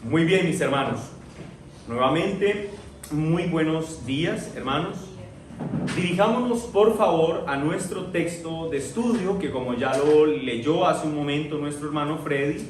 Muy bien, mis hermanos. Nuevamente, muy buenos días, hermanos. Dirijámonos, por favor, a nuestro texto de estudio, que como ya lo leyó hace un momento nuestro hermano Freddy,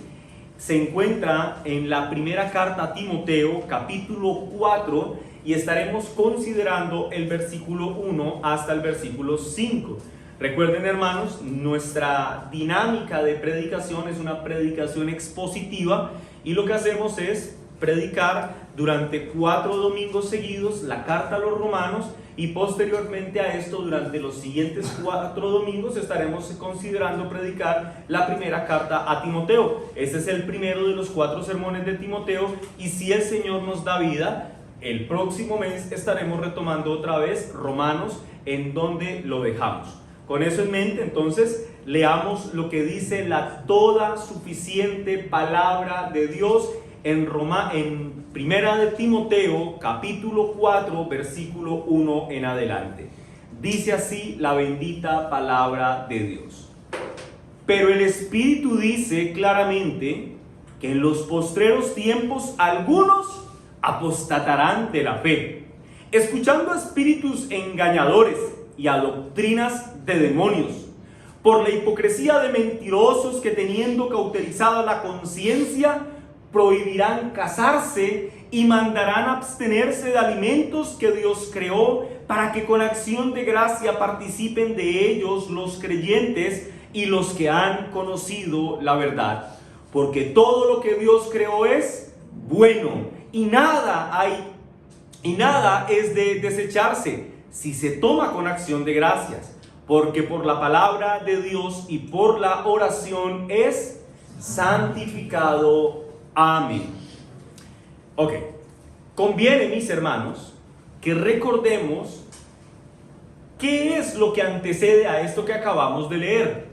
se encuentra en la primera carta a Timoteo, capítulo 4, y estaremos considerando el versículo 1 hasta el versículo 5. Recuerden, hermanos, nuestra dinámica de predicación es una predicación expositiva y lo que hacemos es predicar durante 4 domingos seguidos la carta a los romanos y posteriormente a esto, durante los siguientes 4 domingos estaremos considerando predicar la primera carta a Timoteo. Este es el primero de los 4 sermones de Timoteo y si el Señor nos da vida, el próximo mes estaremos retomando otra vez Romanos en donde lo dejamos. Con eso en mente, entonces, leamos lo que dice la toda suficiente palabra de Dios en Primera de Timoteo, capítulo 4, versículo 1 en adelante. Dice así la bendita palabra de Dios. Pero el Espíritu dice claramente que en los postreros tiempos algunos apostatarán de la fe, escuchando a espíritus engañadores y a doctrinas de demonios, por la hipocresía de mentirosos que teniendo cauterizada la conciencia, prohibirán casarse y mandarán abstenerse de alimentos que Dios creó para que con acción de gracia participen de ellos los creyentes y los que han conocido la verdad. Porque todo lo que Dios creó es bueno y nada es de desecharse si se toma con acción de gracias, porque por la palabra de Dios y por la oración es santificado. Amén. Ok, conviene, mis hermanos, que recordemos qué es lo que antecede a esto que acabamos de leer.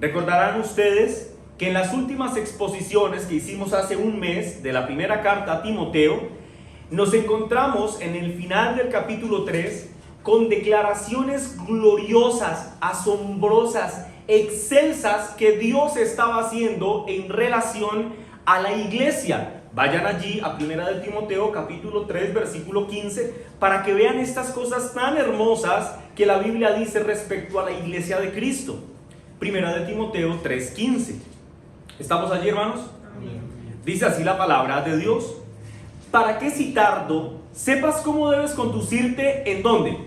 Recordarán ustedes que en las últimas exposiciones que hicimos hace un mes de la primera carta a Timoteo, nos encontramos en el final del capítulo 3 con declaraciones gloriosas, asombrosas, excelsas que Dios estaba haciendo en relación a la iglesia. Vayan allí a Primera de Timoteo, capítulo 3, versículo 15, para que vean estas cosas tan hermosas que la Biblia dice respecto a la iglesia de Cristo. Primera de Timoteo 3, 15. ¿Estamos allí, hermanos? Amén. Dice así la palabra de Dios. Para que si tardo, sepas cómo debes conducirte, ¿en dónde?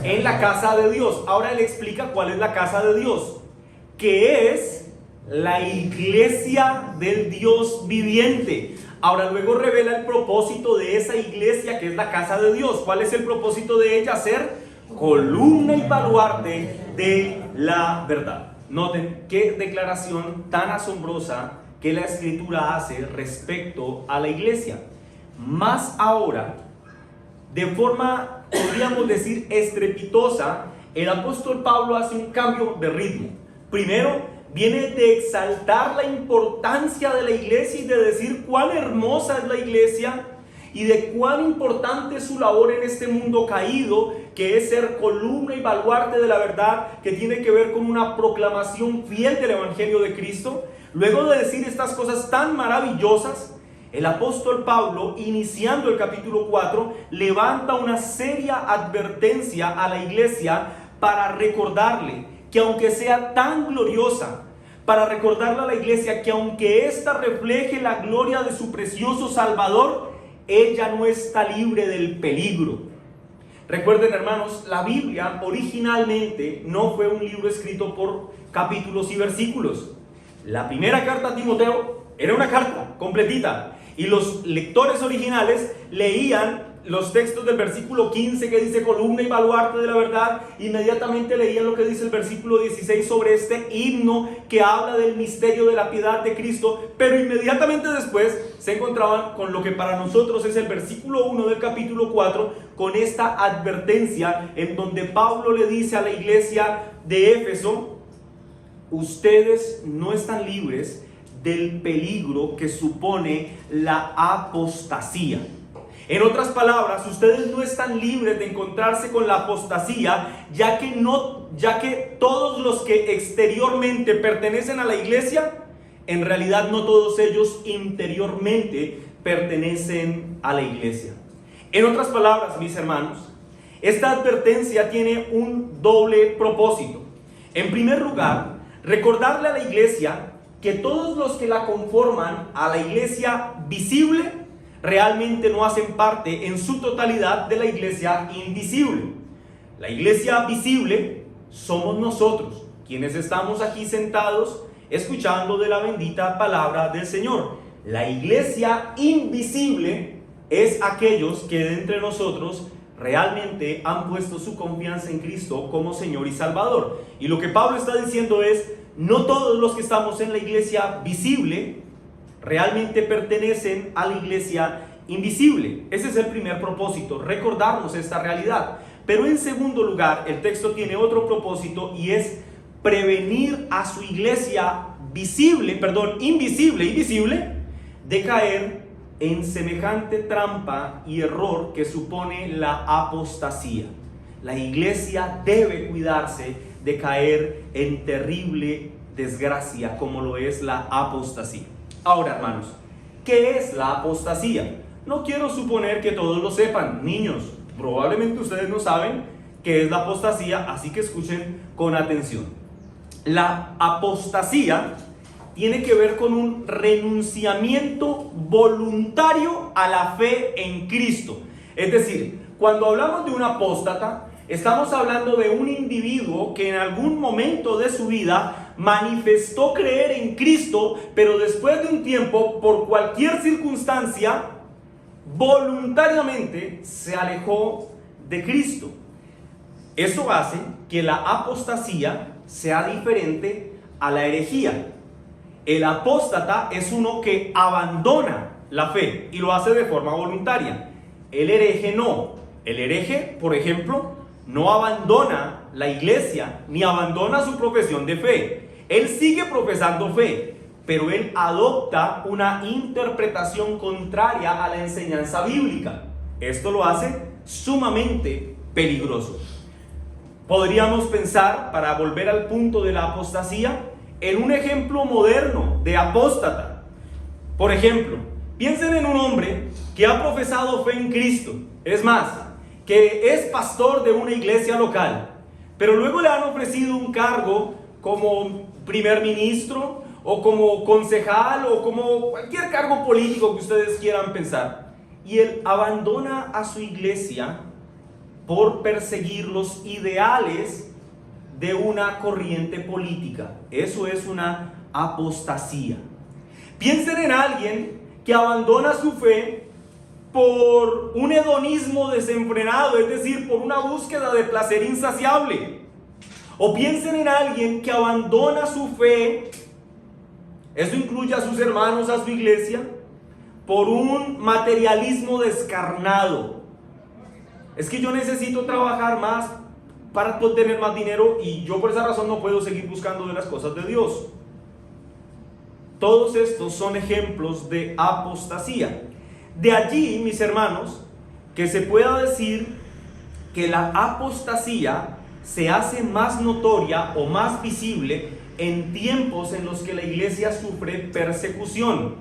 En la casa de Dios. Ahora él explica cuál es la casa de Dios, que es la iglesia del Dios viviente. Ahora luego revela el propósito de esa iglesia que es la casa de Dios. ¿Cuál es el propósito de ella? Ser columna y baluarte de la verdad. Noten qué declaración tan asombrosa que la Escritura hace respecto a la iglesia. Más ahora, de forma, podríamos decir, estrepitosa, el apóstol Pablo hace un cambio de ritmo. Primero, viene de exaltar la importancia de la iglesia y de decir cuán hermosa es la iglesia y de cuán importante es su labor en este mundo caído, que es ser columna y baluarte de la verdad, que tiene que ver con una proclamación fiel del Evangelio de Cristo. Luego de decir estas cosas tan maravillosas, el apóstol Pablo, iniciando el capítulo 4, levanta una seria advertencia a la iglesia para recordarle que aunque sea tan gloriosa, para recordarle a la iglesia que aunque ésta refleje la gloria de su precioso Salvador, ella no está libre del peligro. Recuerden, hermanos, la Biblia originalmente no fue un libro escrito por capítulos y versículos. La primera carta a Timoteo era una carta completita y los lectores originales leían los textos del versículo 15 que dice columna y baluarte de la verdad, inmediatamente leían lo que dice el versículo 16 sobre este himno que habla del misterio de la piedad de Cristo, pero inmediatamente después se encontraban con lo que para nosotros es el versículo 1 del capítulo 4, con esta advertencia en donde Pablo le dice a la iglesia de Éfeso: ustedes no están libres del peligro que supone la apostasía. En otras palabras, ustedes no están libres de encontrarse con la apostasía, ya que todos los que exteriormente pertenecen a la iglesia en realidad no todos ellos interiormente pertenecen a la iglesia. En otras palabras, mis hermanos, esta advertencia tiene un doble propósito. En primer lugar, recordarle a la iglesia que todos los que la conforman a la iglesia visible realmente no hacen parte en su totalidad de la iglesia invisible. La iglesia visible somos nosotros, quienes estamos aquí sentados escuchando de la bendita palabra del Señor. La iglesia invisible es aquellos que de entre nosotros realmente han puesto su confianza en Cristo como Señor y Salvador. Y lo que Pablo está diciendo es, no todos los que estamos en la iglesia visible realmente pertenecen a la iglesia invisible. Ese es el primer propósito, recordarnos esta realidad. Pero en segundo lugar, el texto tiene otro propósito y es prevenir a su iglesia invisible, de caer en semejante trampa y error que supone la apostasía. La iglesia debe cuidarse de caer en terrible desgracia como lo es la apostasía. Ahora, hermanos, ¿qué es la apostasía? No quiero suponer que todos lo sepan. Niños, probablemente ustedes no saben qué es la apostasía, así que escuchen con atención. La apostasía tiene que ver con un renunciamiento voluntario a la fe en Cristo. Es decir, cuando hablamos de un apóstata, estamos hablando de un individuo que en algún momento de su vida manifestó creer en Cristo, pero después de un tiempo, por cualquier circunstancia, voluntariamente se alejó de Cristo. Eso hace que la apostasía sea diferente a la herejía. El apóstata es uno que abandona la fe y lo hace de forma voluntaria. El hereje no. El hereje, por ejemplo, no abandona la iglesia ni abandona su profesión de fe. Él sigue profesando fe, pero él adopta una interpretación contraria a la enseñanza bíblica. Esto lo hace sumamente peligroso. Podríamos pensar, para volver al punto de la apostasía, en un ejemplo moderno de apóstata. Por ejemplo, piensen en un hombre que ha profesado fe en Cristo, es más, que es pastor de una iglesia local, pero luego le han ofrecido un cargo como primer ministro o como concejal o como cualquier cargo político que ustedes quieran pensar, y él abandona a su iglesia por perseguir los ideales de una corriente política. Eso es una apostasía. Piensen en alguien que abandona su fe por un hedonismo desenfrenado, es decir, por una búsqueda de placer insaciable. O piensen en alguien que abandona su fe, eso incluye a sus hermanos, a su iglesia, por un materialismo descarnado. Es que yo necesito trabajar más para tener más dinero y yo por esa razón no puedo seguir buscando de las cosas de Dios. Todos estos son ejemplos de apostasía. De allí, mis hermanos, que se pueda decir que la apostasía se hace más notoria o más visible en tiempos en los que la iglesia sufre persecución.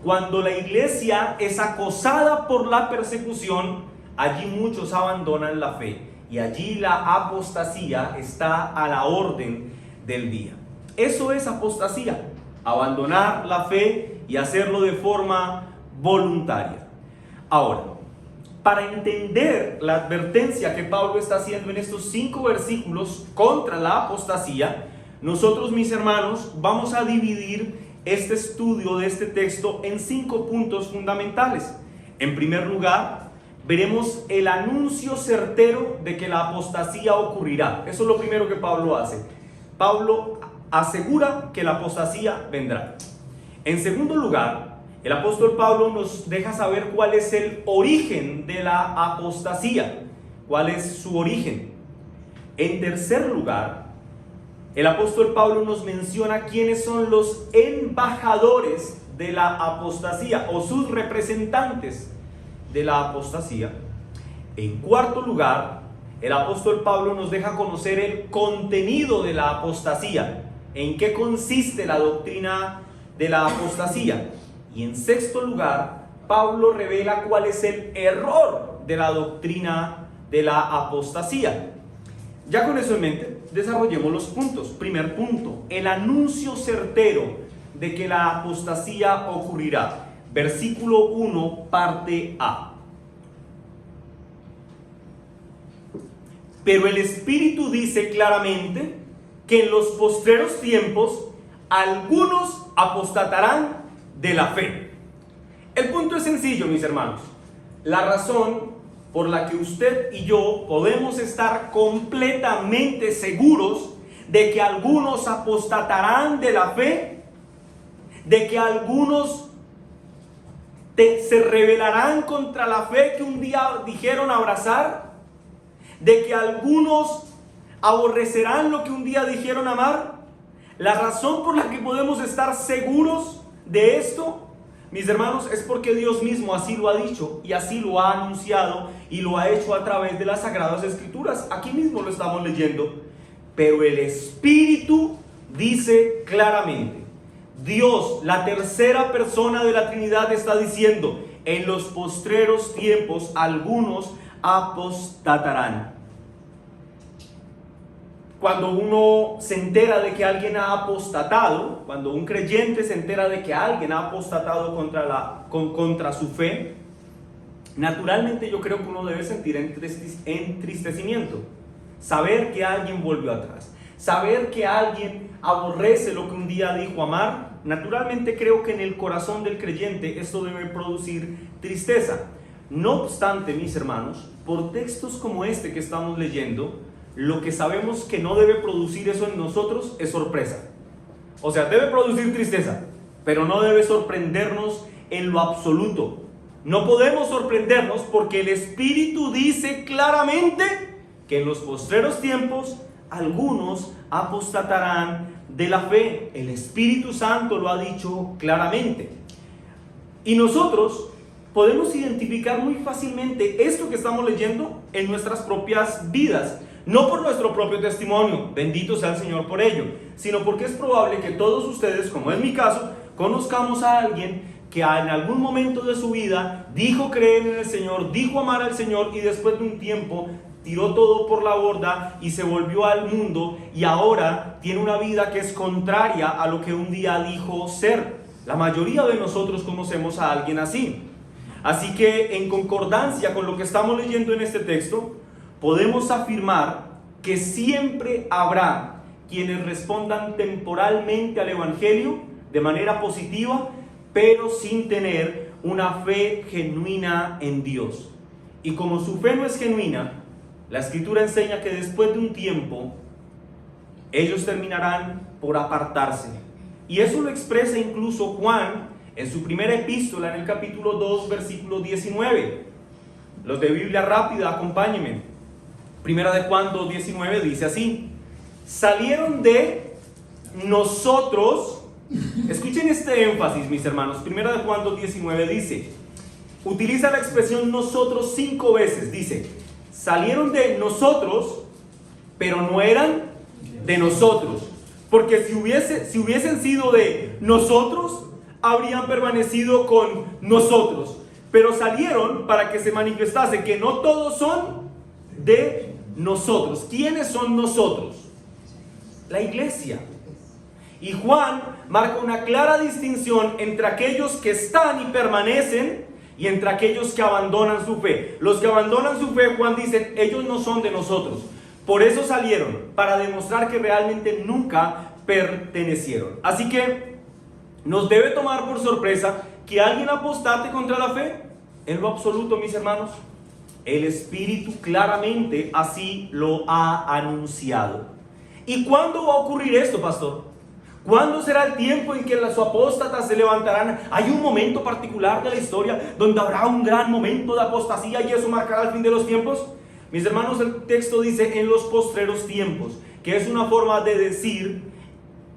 Cuando la iglesia es acosada por la persecución, allí muchos abandonan la fe. Y allí la apostasía está a la orden del día. Eso es apostasía, abandonar la fe y hacerlo de forma voluntaria. Ahora, para entender la advertencia que Pablo está haciendo en estos 5 versículos contra la apostasía, nosotros, mis hermanos, vamos a dividir este estudio de este texto en 5 puntos fundamentales. En primer lugar, veremos el anuncio certero de que la apostasía ocurrirá. Eso es lo primero que Pablo hace. Pablo asegura que la apostasía vendrá. En segundo lugar, el apóstol Pablo nos deja saber cuál es el origen de la apostasía, cuál es su origen. En tercer lugar, el apóstol Pablo nos menciona quiénes son los embajadores de la apostasía o sus representantes de la apostasía. En cuarto lugar, el apóstol Pablo nos deja conocer el contenido de la apostasía, en qué consiste la doctrina de la apostasía. Y en sexto lugar, Pablo revela cuál es el error de la doctrina de la apostasía. Ya con eso en mente, desarrollemos los puntos. Primer punto, el anuncio certero de que la apostasía ocurrirá. Versículo 1, parte A. Pero el Espíritu dice claramente que en los postreros tiempos algunos apostatarán de la fe. El punto es sencillo, mis hermanos. La razón por la que usted y yo podemos estar completamente seguros de que algunos apostatarán de la fe, de que algunos se rebelarán contra la fe que un día dijeron abrazar, de que algunos aborrecerán lo que un día dijeron amar. La razón por la que podemos estar seguros de esto, mis hermanos, es porque Dios mismo así lo ha dicho y así lo ha anunciado y lo ha hecho a través de las Sagradas Escrituras. Aquí mismo lo estamos leyendo. Pero el Espíritu dice claramente, Dios, la tercera persona de la Trinidad, está diciendo: en los postreros tiempos algunos apostatarán. Cuando uno se entera de que alguien ha apostatado, cuando un creyente se entera de que alguien ha apostatado contra su fe, naturalmente yo creo que uno debe sentir entristecimiento. Saber que alguien volvió atrás, saber que alguien aborrece lo que un día dijo amar, naturalmente creo que en el corazón del creyente esto debe producir tristeza. No obstante, mis hermanos, por textos como este que estamos leyendo, lo que sabemos que no debe producir eso en nosotros es sorpresa. O sea, debe producir tristeza, pero no debe sorprendernos en lo absoluto. No podemos sorprendernos porque el Espíritu dice claramente que en los postreros tiempos algunos apostatarán de la fe. El Espíritu Santo lo ha dicho claramente. Y nosotros podemos identificar muy fácilmente esto que estamos leyendo en nuestras propias vidas. No por nuestro propio testimonio, bendito sea el Señor por ello, sino porque es probable que todos ustedes, como es mi caso, conozcamos a alguien que en algún momento de su vida dijo creer en el Señor, dijo amar al Señor y después de un tiempo tiró todo por la borda y se volvió al mundo y ahora tiene una vida que es contraria a lo que un día dijo ser. La mayoría de nosotros conocemos a alguien así. Así que en concordancia con lo que estamos leyendo en este texto, podemos afirmar que siempre habrá quienes respondan temporalmente al Evangelio de manera positiva, pero sin tener una fe genuina en Dios. Y como su fe no es genuina, la Escritura enseña que después de un tiempo, ellos terminarán por apartarse. Y eso lo expresa incluso Juan en su primera epístola, en el capítulo 2, versículo 19. Los de Biblia rápida, acompáñenme. Primera de Juan 2:19 dice así: salieron de nosotros. Escuchen este énfasis, mis hermanos. Primera de Juan 2:19 dice, utiliza la expresión nosotros 5 veces. Dice, salieron de nosotros, pero no eran de nosotros. Porque si hubiesen sido de nosotros, habrían permanecido con nosotros. Pero salieron para que se manifestase que no todos son de nosotros. ¿Quiénes son nosotros? La iglesia. Y Juan marca una clara distinción entre aquellos que están y permanecen y entre aquellos que abandonan su fe. Los que abandonan su fe, Juan dice, ellos no son de nosotros. Por eso salieron, para demostrar que realmente nunca pertenecieron. Así que nos debe tomar por sorpresa que alguien apostate contra la fe. En lo absoluto, mis hermanos, el Espíritu claramente así lo ha anunciado. ¿Y cuándo va a ocurrir esto, pastor? ¿Cuándo será el tiempo en que los apóstatas se levantarán? ¿Hay un momento particular de la historia donde habrá un gran momento de apostasía y eso marcará el fin de los tiempos? Mis hermanos, el texto dice en los postreros tiempos, que es una forma de decir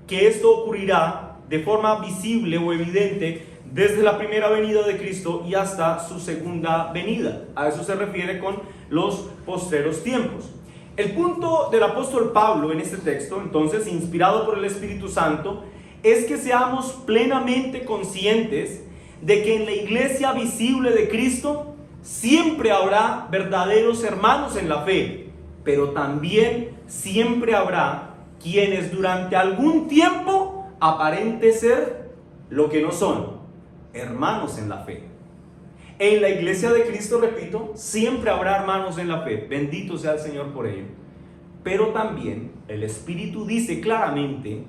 que esto ocurrirá de forma visible o evidente desde la primera venida de Cristo y hasta su segunda venida. A eso se refiere con los postreros tiempos. El punto del apóstol Pablo en este texto, entonces, inspirado por el Espíritu Santo, es que seamos plenamente conscientes de que en la iglesia visible de Cristo siempre habrá verdaderos hermanos en la fe, pero también siempre habrá quienes durante algún tiempo aparenten ser lo que no son, hermanos en la fe. En la iglesia de Cristo, repito, siempre habrá hermanos en la fe, bendito sea el Señor por ello. Pero también el Espíritu dice claramente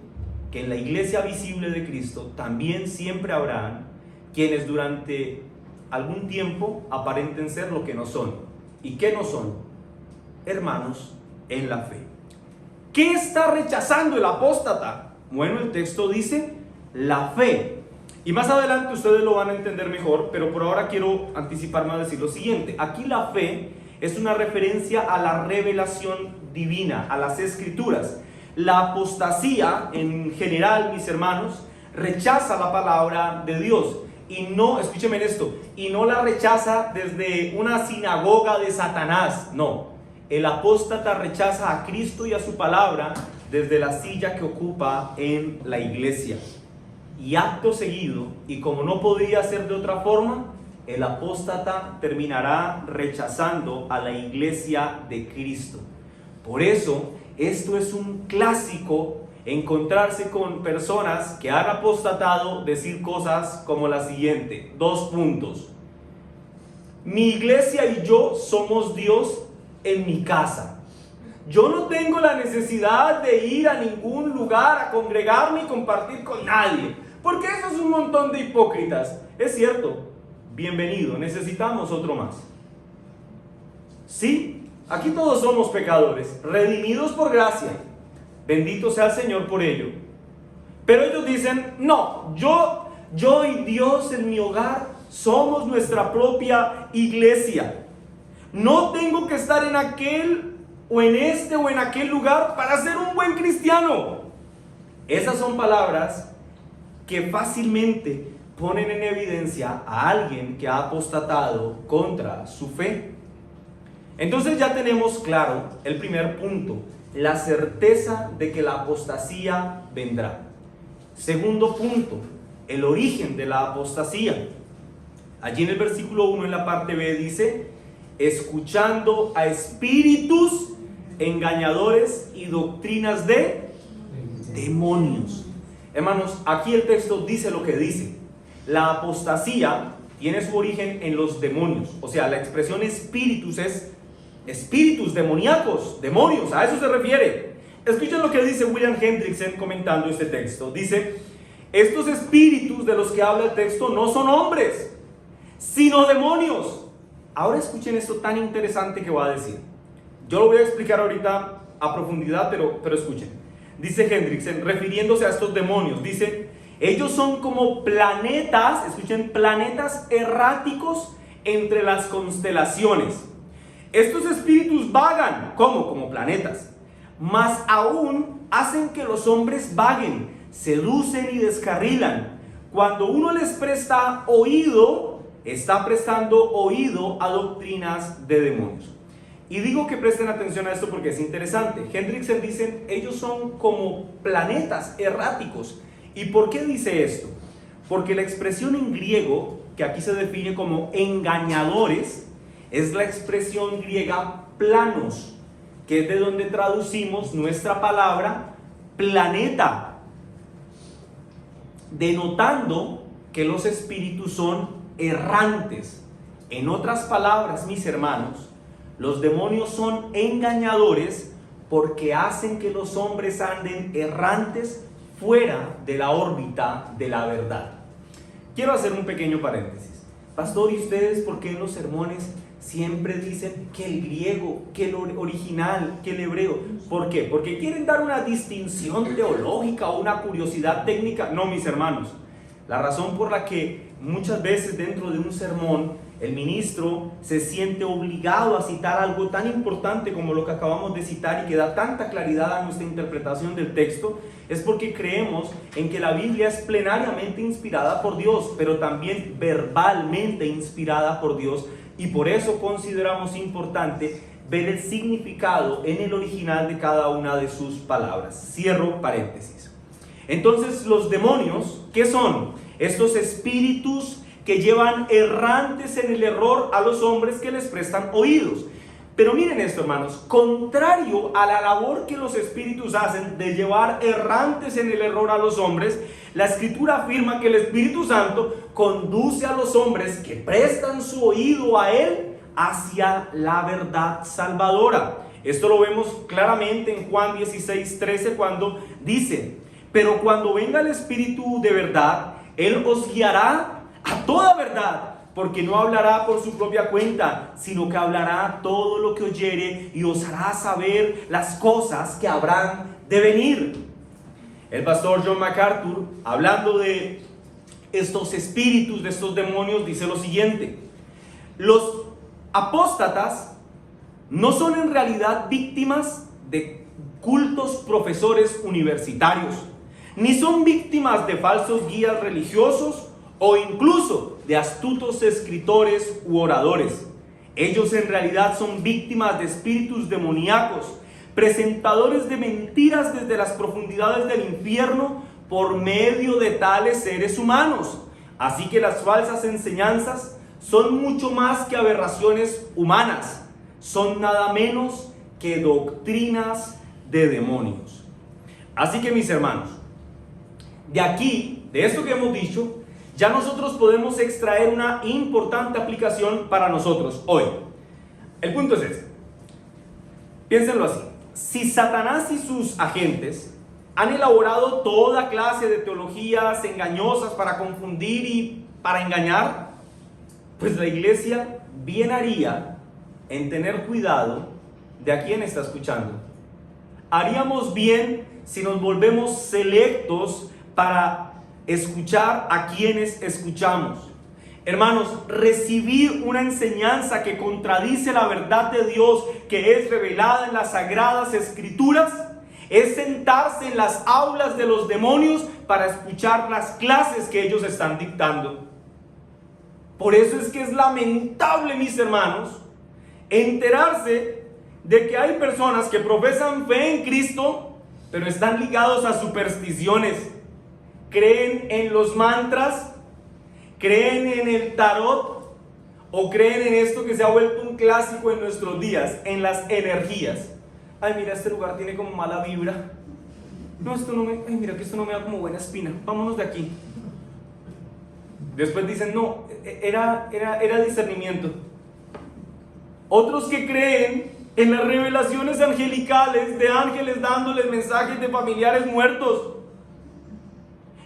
que en la iglesia visible de Cristo también siempre habrán quienes durante algún tiempo aparenten ser lo que no son. ¿Y qué no son? Hermanos en la fe. ¿Qué está rechazando el apóstata? Bueno, el texto dice la fe. Y más adelante ustedes lo van a entender mejor, pero por ahora quiero anticiparme a decir lo siguiente. Aquí la fe es una referencia a la revelación divina, a las escrituras. La apostasía en general, mis hermanos, rechaza la palabra de Dios. Y no, escúcheme esto, y no la rechaza desde una sinagoga de Satanás, no. El apóstata rechaza a Cristo y a su palabra desde la silla que ocupa en la iglesia. Y acto seguido, y como no podría ser de otra forma, el apóstata terminará rechazando a la iglesia de Cristo. Por eso, esto es un clásico, encontrarse con personas que han apostatado, decir cosas como la siguiente, 2 puntos. Mi iglesia y yo somos Dios en mi casa. Yo no tengo la necesidad de ir a ningún lugar a congregarme y compartir con nadie, porque eso es un montón de hipócritas. Es cierto, bienvenido, necesitamos otro más. Sí, aquí todos somos pecadores, redimidos por gracia. Bendito sea el Señor por ello. Pero ellos dicen, no, yo y Dios en mi hogar somos nuestra propia iglesia. No tengo que estar en aquel o en este o en aquel lugar para ser un buen cristiano. Esas son palabras que fácilmente ponen en evidencia a alguien que ha apostatado contra su fe. Entonces ya tenemos claro el primer punto, la certeza de que la apostasía vendrá. Segundo punto, el origen de la apostasía. Allí en el versículo 1 en la parte B dice, escuchando a espíritus engañadores y doctrinas de demonios. Hermanos, aquí el texto dice lo que dice. La apostasía tiene su origen en los demonios. O sea, la expresión espíritus es espíritus demoníacos, demonios, a eso se refiere. Escuchen lo que dice William Hendrickson comentando este texto. Dice, estos espíritus de los que habla el texto no son hombres, sino demonios. Ahora escuchen esto tan interesante que va a decir. Yo lo voy a explicar ahorita a profundidad, pero escuchen. Dice Hendrickson, refiriéndose a estos demonios, dice, ellos son como planetas, escuchen, planetas erráticos entre las constelaciones. Estos espíritus vagan, ¿cómo? Como planetas. Más aún hacen que los hombres vaguen, seducen y descarrilan. Cuando uno les presta oído, está prestando oído a doctrinas de demonios. Y digo que presten atención a esto porque es interesante. Hendrickson dice, ellos son como planetas erráticos. ¿Y por qué dice esto? Porque la expresión en griego, que aquí se define como engañadores, es la expresión griega planos, que es de donde traducimos nuestra palabra planeta, denotando que los espíritus son errantes. En otras palabras, mis hermanos, los demonios son engañadores porque hacen que los hombres anden errantes fuera de la órbita de la verdad. Quiero hacer un pequeño paréntesis. Pastor, ¿y ustedes por qué en los sermones siempre dicen que el griego, que el original, que el hebreo? ¿Por qué? ¿Porque quieren dar una distinción teológica o una curiosidad técnica? No, mis hermanos. La razón por la que muchas veces dentro de un sermón el ministro se siente obligado a citar algo tan importante como lo que acabamos de citar y que da tanta claridad a nuestra interpretación del texto, es porque creemos en que la Biblia es plenariamente inspirada por Dios, pero también verbalmente inspirada por Dios, y por eso consideramos importante ver el significado en el original de cada una de sus palabras. Cierro paréntesis. Entonces, los demonios, ¿qué son? Estos espíritus que llevan errantes en el error a los hombres que les prestan oídos. Pero miren esto, hermanos, contrario a la labor que los espíritus hacen de llevar errantes en el error a los hombres, la Escritura afirma que el Espíritu Santo conduce a los hombres que prestan su oído a Él hacia la verdad salvadora. Esto lo vemos claramente en Juan 16:13 cuando dice: pero cuando venga el Espíritu de verdad, Él os guiará a toda verdad, porque no hablará por su propia cuenta, sino que hablará todo lo que oyere y os hará saber las cosas que habrán de venir. El pastor John MacArthur, hablando de estos espíritus, de estos demonios, dice lo siguiente: los apóstatas no son en realidad víctimas de cultos profesores universitarios, ni son víctimas de falsos guías religiosos o incluso de astutos escritores u oradores. Ellos en realidad son víctimas de espíritus demoníacos, presentadores de mentiras desde las profundidades del infierno por medio de tales seres humanos. Así que las falsas enseñanzas son mucho más que aberraciones humanas, son nada menos que doctrinas de demonios. Así que, mis hermanos, de aquí, de esto que hemos dicho, ya nosotros podemos extraer una importante aplicación para nosotros hoy. El punto es este. Piénsenlo así. Si Satanás y sus agentes han elaborado toda clase de teologías engañosas para confundir y para engañar, pues la iglesia bien haría en tener cuidado de a quién está escuchando. Haríamos bien si nos volvemos selectos para escuchar a quienes escuchamos. Hermanos, recibir una enseñanza que contradice la verdad de Dios que es revelada en las Sagradas Escrituras es sentarse en las aulas de los demonios para escuchar las clases que ellos están dictando. Por eso es que es lamentable, mis hermanos, enterarse de que hay personas que profesan fe en Cristo, pero están ligados a supersticiones. Creen en los mantras, creen en el tarot o creen en esto que se ha vuelto un clásico en nuestros días, en las energías. Ay, mira, este lugar tiene como mala vibra. No, mira que esto no me da como buena espina. Vámonos de aquí. Después dicen, no, era discernimiento. Otros que creen en las revelaciones angelicales de ángeles dándoles mensajes de familiares muertos.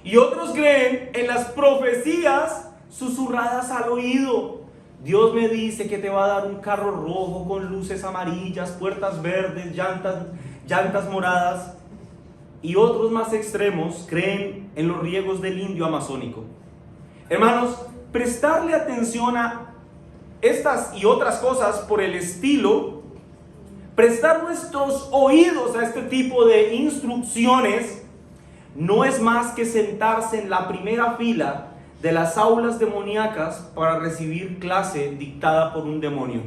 Y otros creen en las profecías susurradas al oído. Dios me dice que te va a dar un carro rojo con luces amarillas, puertas verdes, llantas moradas. Y otros más extremos creen en los riegos del indio amazónico. Hermanos, prestarle atención a estas y otras cosas por el estilo, prestar nuestros oídos a este tipo de instrucciones, no es más que sentarse en la primera fila de las aulas demoníacas para recibir clase dictada por un demonio.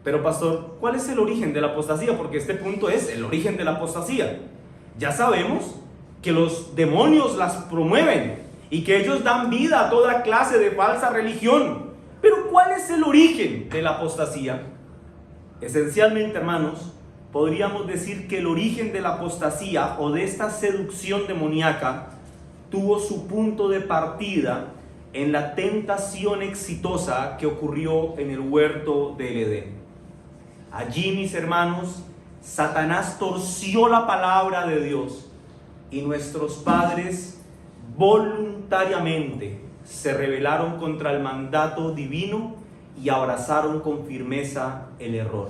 Pero pastor, ¿cuál es el origen de la apostasía? Porque este punto es el origen de la apostasía. Ya sabemos que los demonios las promueven y que ellos dan vida a toda clase de falsa religión. Pero ¿cuál es el origen de la apostasía? Esencialmente, hermanos, podríamos decir que el origen de la apostasía o de esta seducción demoníaca tuvo su punto de partida en la tentación exitosa que ocurrió en el huerto del Edén. Allí, mis hermanos, Satanás torció la palabra de Dios y nuestros padres voluntariamente se rebelaron contra el mandato divino y abrazaron con firmeza el error.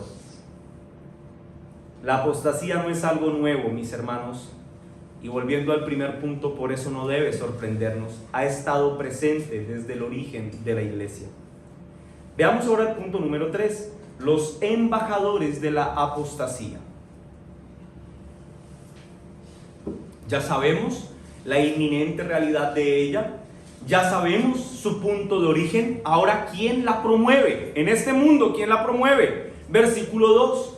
La apostasía no es algo nuevo, mis hermanos, y volviendo al primer punto, por eso no debe sorprendernos. Ha estado presente desde el origen de la iglesia. Veamos ahora el punto número 3, los embajadores de la apostasía. Ya sabemos la inminente realidad de ella, ya sabemos su punto de origen. Ahora, ¿quién la promueve? En este mundo, ¿quién la promueve? Versículo 2.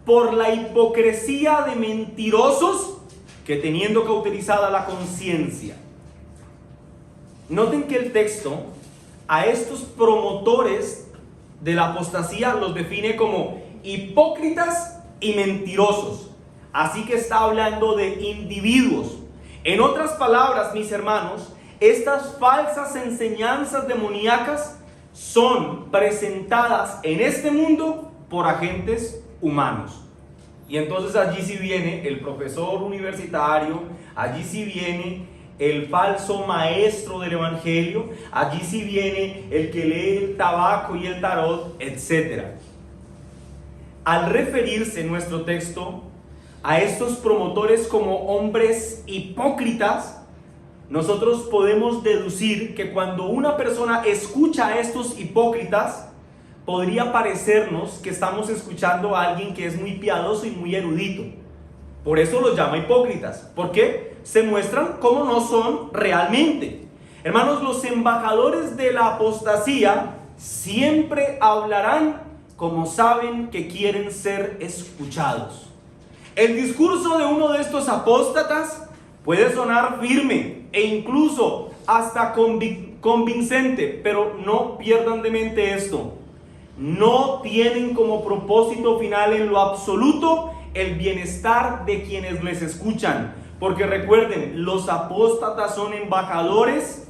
Por la hipocresía de mentirosos que que teniendo cauterizada la conciencia. Noten que el texto a estos promotores de la apostasía los define como hipócritas y mentirosos. Así que está hablando de individuos. En otras palabras, mis hermanos, estas falsas enseñanzas demoníacas son presentadas en este mundo por agentes humanos. Y entonces allí sí viene el profesor universitario, allí sí viene el falso maestro del evangelio, allí sí viene el que lee el tabaco y el tarot, etc. Al referirse nuestro texto a estos promotores como hombres hipócritas, nosotros podemos deducir que cuando una persona escucha a estos hipócritas, podría parecernos que estamos escuchando a alguien que es muy piadoso y muy erudito. Por eso los llama hipócritas. ¿Por qué? Se muestran como no son realmente. Hermanos, los embajadores de la apostasía siempre hablarán como saben que quieren ser escuchados. El discurso de uno de estos apóstatas puede sonar firme e incluso hasta convincente, pero no pierdan de mente esto. No tienen como propósito final en lo absoluto el bienestar de quienes les escuchan. Porque recuerden, los apóstatas son embajadores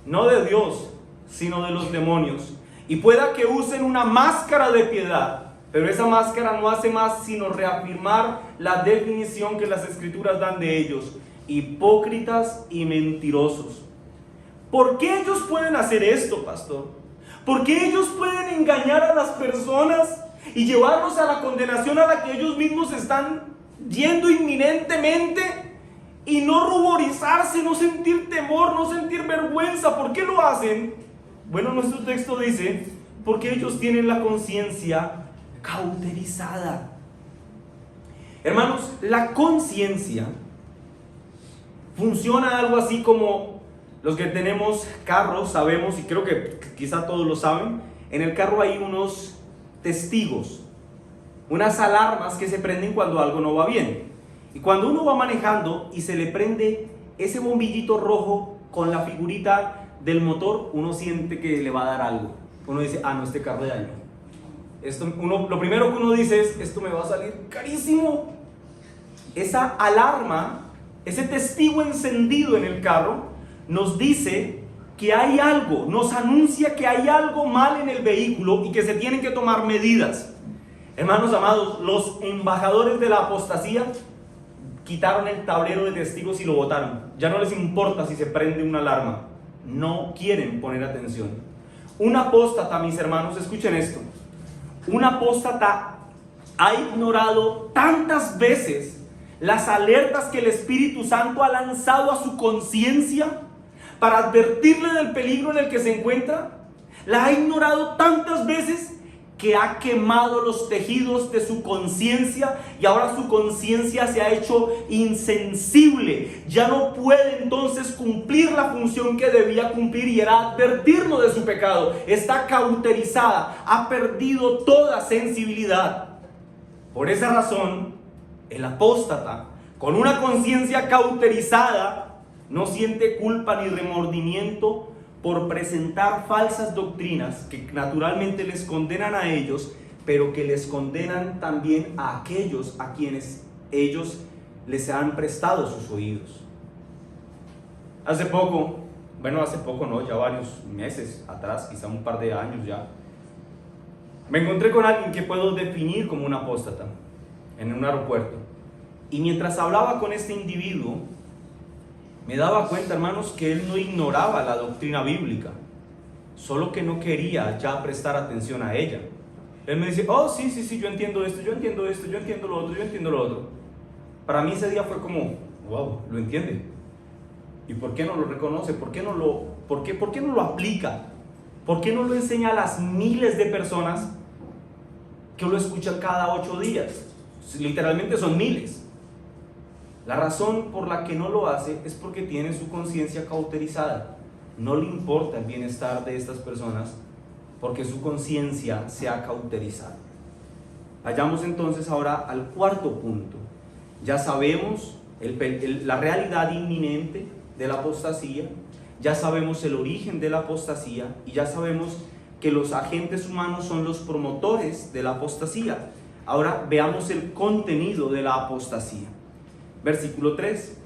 no de Dios, sino de los demonios. Y pueda que usen una máscara de piedad, pero esa máscara no hace más sino reafirmar la definición que las escrituras dan de ellos: hipócritas y mentirosos. ¿Por qué ellos pueden hacer esto, pastor? ¿Por qué ellos pueden engañar a las personas y llevarlos a la condenación a la que ellos mismos están yendo inminentemente, y no ruborizarse, no sentir temor, no sentir vergüenza? ¿Por qué lo hacen? Bueno, nuestro texto dice: porque ellos tienen la conciencia cauterizada. Hermanos, la conciencia funciona algo así como los que tenemos carros sabemos, y creo que quizá todos lo saben. En el carro hay unos testigos, unas alarmas que se prenden cuando algo no va bien. Y cuando uno va manejando y se le prende ese bombillito rojo con la figurita del motor, uno siente que le va a dar algo. Uno dice: ah, no, este carro de daño. Lo primero que uno dice es: esto me va a salir carísimo. Esa alarma, ese testigo encendido en el carro, nos dice que hay algo, nos anuncia que hay algo mal en el vehículo y que se tienen que tomar medidas. Hermanos amados, los embajadores de la apostasía quitaron el tablero de testigos y lo botaron. Ya no les importa si se prende una alarma. No quieren poner atención. Un apóstata, mis hermanos, escuchen esto. Un apóstata ha ignorado tantas veces las alertas que el Espíritu Santo ha lanzado a su conciencia para advertirle del peligro en el que se encuentra. La ha ignorado tantas veces que ha quemado los tejidos de su conciencia, y ahora su conciencia se ha hecho insensible. Ya no puede entonces cumplir la función que debía cumplir, y era advertirnos de su pecado. Está cauterizada, ha perdido toda sensibilidad. Por esa razón, el apóstata, con una conciencia cauterizada, no siente culpa ni remordimiento por presentar falsas doctrinas que naturalmente les condenan a ellos, pero que les condenan también a aquellos a quienes ellos les han prestado sus oídos. Hace poco no, ya varios meses atrás, quizá un par de años ya, me encontré con alguien que puedo definir como un apóstata en un aeropuerto. Y mientras hablaba con este individuo, me daba cuenta, hermanos, que él no ignoraba la doctrina bíblica, solo que no quería ya prestar atención a ella. Él me dice: oh, sí, yo entiendo esto, yo entiendo lo otro. Para mí ese día fue como: wow, lo entiende. ¿Y por qué no lo reconoce? ¿Por qué no lo aplica? ¿Por qué no lo enseña a las miles de personas que lo escuchan cada 8 días? Literalmente son miles. La razón por la que no lo hace es porque tiene su conciencia cauterizada. No le importa el bienestar de estas personas porque su conciencia se ha cauterizado. Vayamos entonces ahora al cuarto punto. Ya sabemos la realidad inminente de la apostasía, ya sabemos el origen de la apostasía y ya sabemos que los agentes humanos son los promotores de la apostasía. Ahora veamos el contenido de la apostasía. Versículo 3.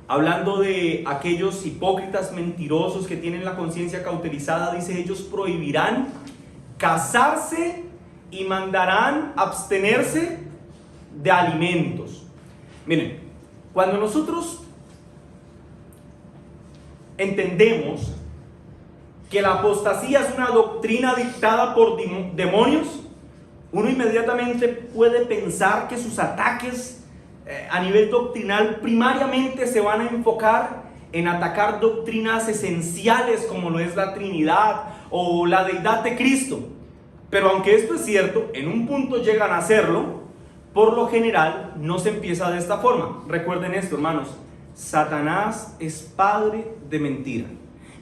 Hablando de aquellos hipócritas mentirosos que tienen la conciencia cauterizada, dice: ellos prohibirán casarse y mandarán abstenerse de alimentos. Miren, cuando nosotros entendemos que la apostasía es una doctrina dictada por demonios, uno inmediatamente puede pensar que sus ataques a nivel doctrinal primariamente se van a enfocar en atacar doctrinas esenciales como lo es la Trinidad o la deidad de Cristo. Pero aunque esto es cierto, en un punto llegan a hacerlo, por lo general no se empieza de esta forma. Recuerden esto, hermanos: Satanás es padre de mentira.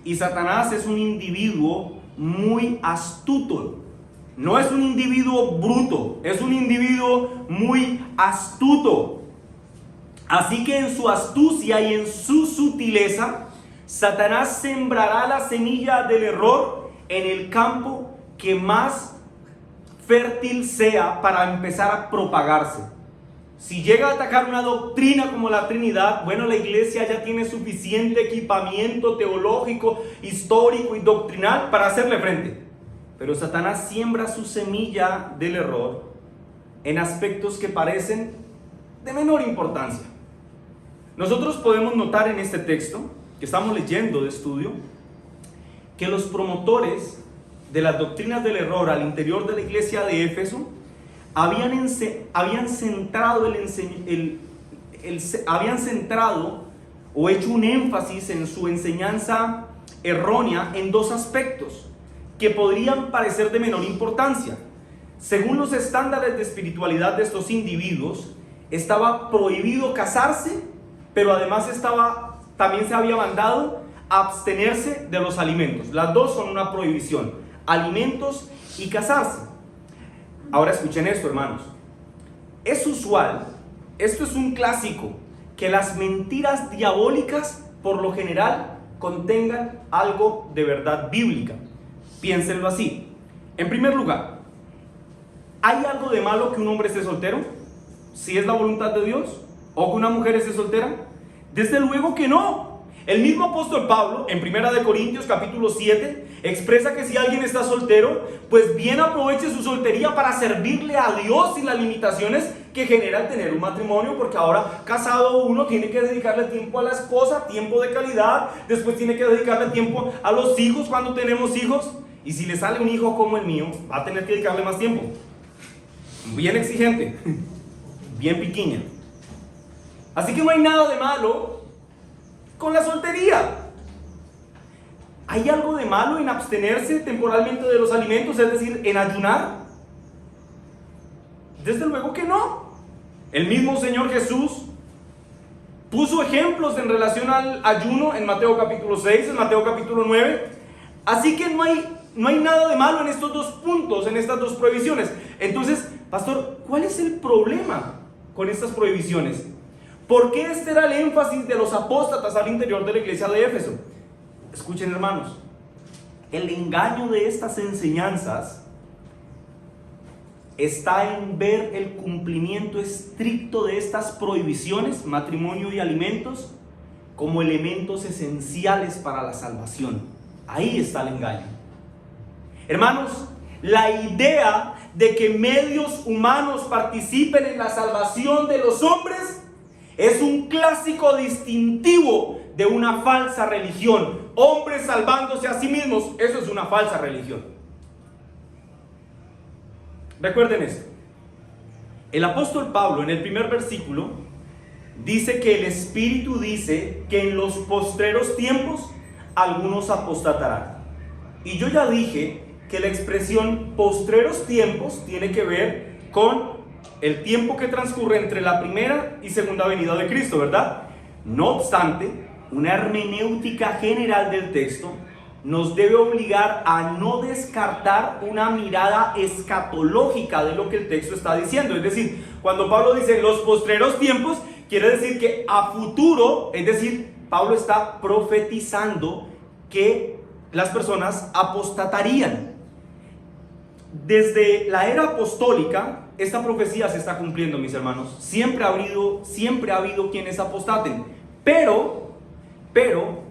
Y Satanás es un individuo muy astuto. No es un individuo bruto, es un individuo muy astuto. Así que en su astucia y en su sutileza, Satanás sembrará la semilla del error en el campo que más fértil sea para empezar a propagarse. Si llega a atacar una doctrina como la Trinidad, bueno, la iglesia ya tiene suficiente equipamiento teológico, histórico y doctrinal para hacerle frente. Pero Satanás siembra su semilla del error en aspectos que parecen de menor importancia. Nosotros podemos notar en este texto que estamos leyendo de estudio que los promotores de las doctrinas del error al interior de la iglesia de Éfeso habían centrado o hecho un énfasis en su enseñanza errónea en dos aspectos que podrían parecer de menor importancia. Según los estándares de espiritualidad de estos individuos, estaba prohibido casarse, pero además también se había mandado abstenerse de los alimentos. Las dos son una prohibición: alimentos y casarse. Ahora escuchen esto, hermanos. Es usual, esto es un clásico, que las mentiras diabólicas por lo general contengan algo de verdad bíblica. Piénsenlo así. En primer lugar, ¿hay algo de malo que un hombre esté soltero? ¿Si es la voluntad de Dios? ¿O que una mujer esté soltera? Desde luego que no. El mismo apóstol Pablo, en 1 Corintios capítulo 7, expresa que si alguien está soltero, pues bien aproveche su soltería para servirle a Dios sin las limitaciones que genera el tener un matrimonio, porque ahora casado uno tiene que dedicarle tiempo a la esposa, tiempo de calidad, después tiene que dedicarle tiempo a los hijos cuando tenemos hijos, y si le sale un hijo como el mío, va a tener que dedicarle más tiempo. Bien exigente, bien piquiña. Así que no hay nada de malo con la soltería. ¿Hay algo de malo en abstenerse temporalmente de los alimentos, es decir, en ayunar? Desde luego que no. El mismo Señor Jesús puso ejemplos en relación al ayuno en Mateo capítulo 6, en Mateo capítulo 9. Así que no hay nada de malo en estos dos puntos, en estas dos prohibiciones. Entonces, pastor, ¿cuál es el problema con estas prohibiciones? ¿Por qué este era el énfasis de los apóstatas al interior de la iglesia de Éfeso? Escuchen, hermanos, el engaño de estas enseñanzas está en ver el cumplimiento estricto de estas prohibiciones, matrimonio y alimentos, como elementos esenciales para la salvación. Ahí está el engaño. Hermanos, la idea de que medios humanos participen en la salvación de los hombres es un clásico distintivo de una falsa religión. Hombres salvándose a sí mismos, eso es una falsa religión. Recuerden esto. El apóstol Pablo en el primer versículo dice que el Espíritu dice que en los postreros tiempos algunos apostatarán. Y yo ya dije que la expresión postreros tiempos tiene que ver con el tiempo que transcurre entre la primera y segunda venida de Cristo, ¿verdad? No obstante, una hermenéutica general del texto nos debe obligar a no descartar una mirada escatológica de lo que el texto está diciendo. Es decir, cuando Pablo dice los postreros tiempos, quiere decir que a futuro, es decir, Pablo está profetizando que las personas apostatarían. Desde la era apostólica, esta profecía se está cumpliendo, mis hermanos. Siempre ha habido quienes apostaten. Pero,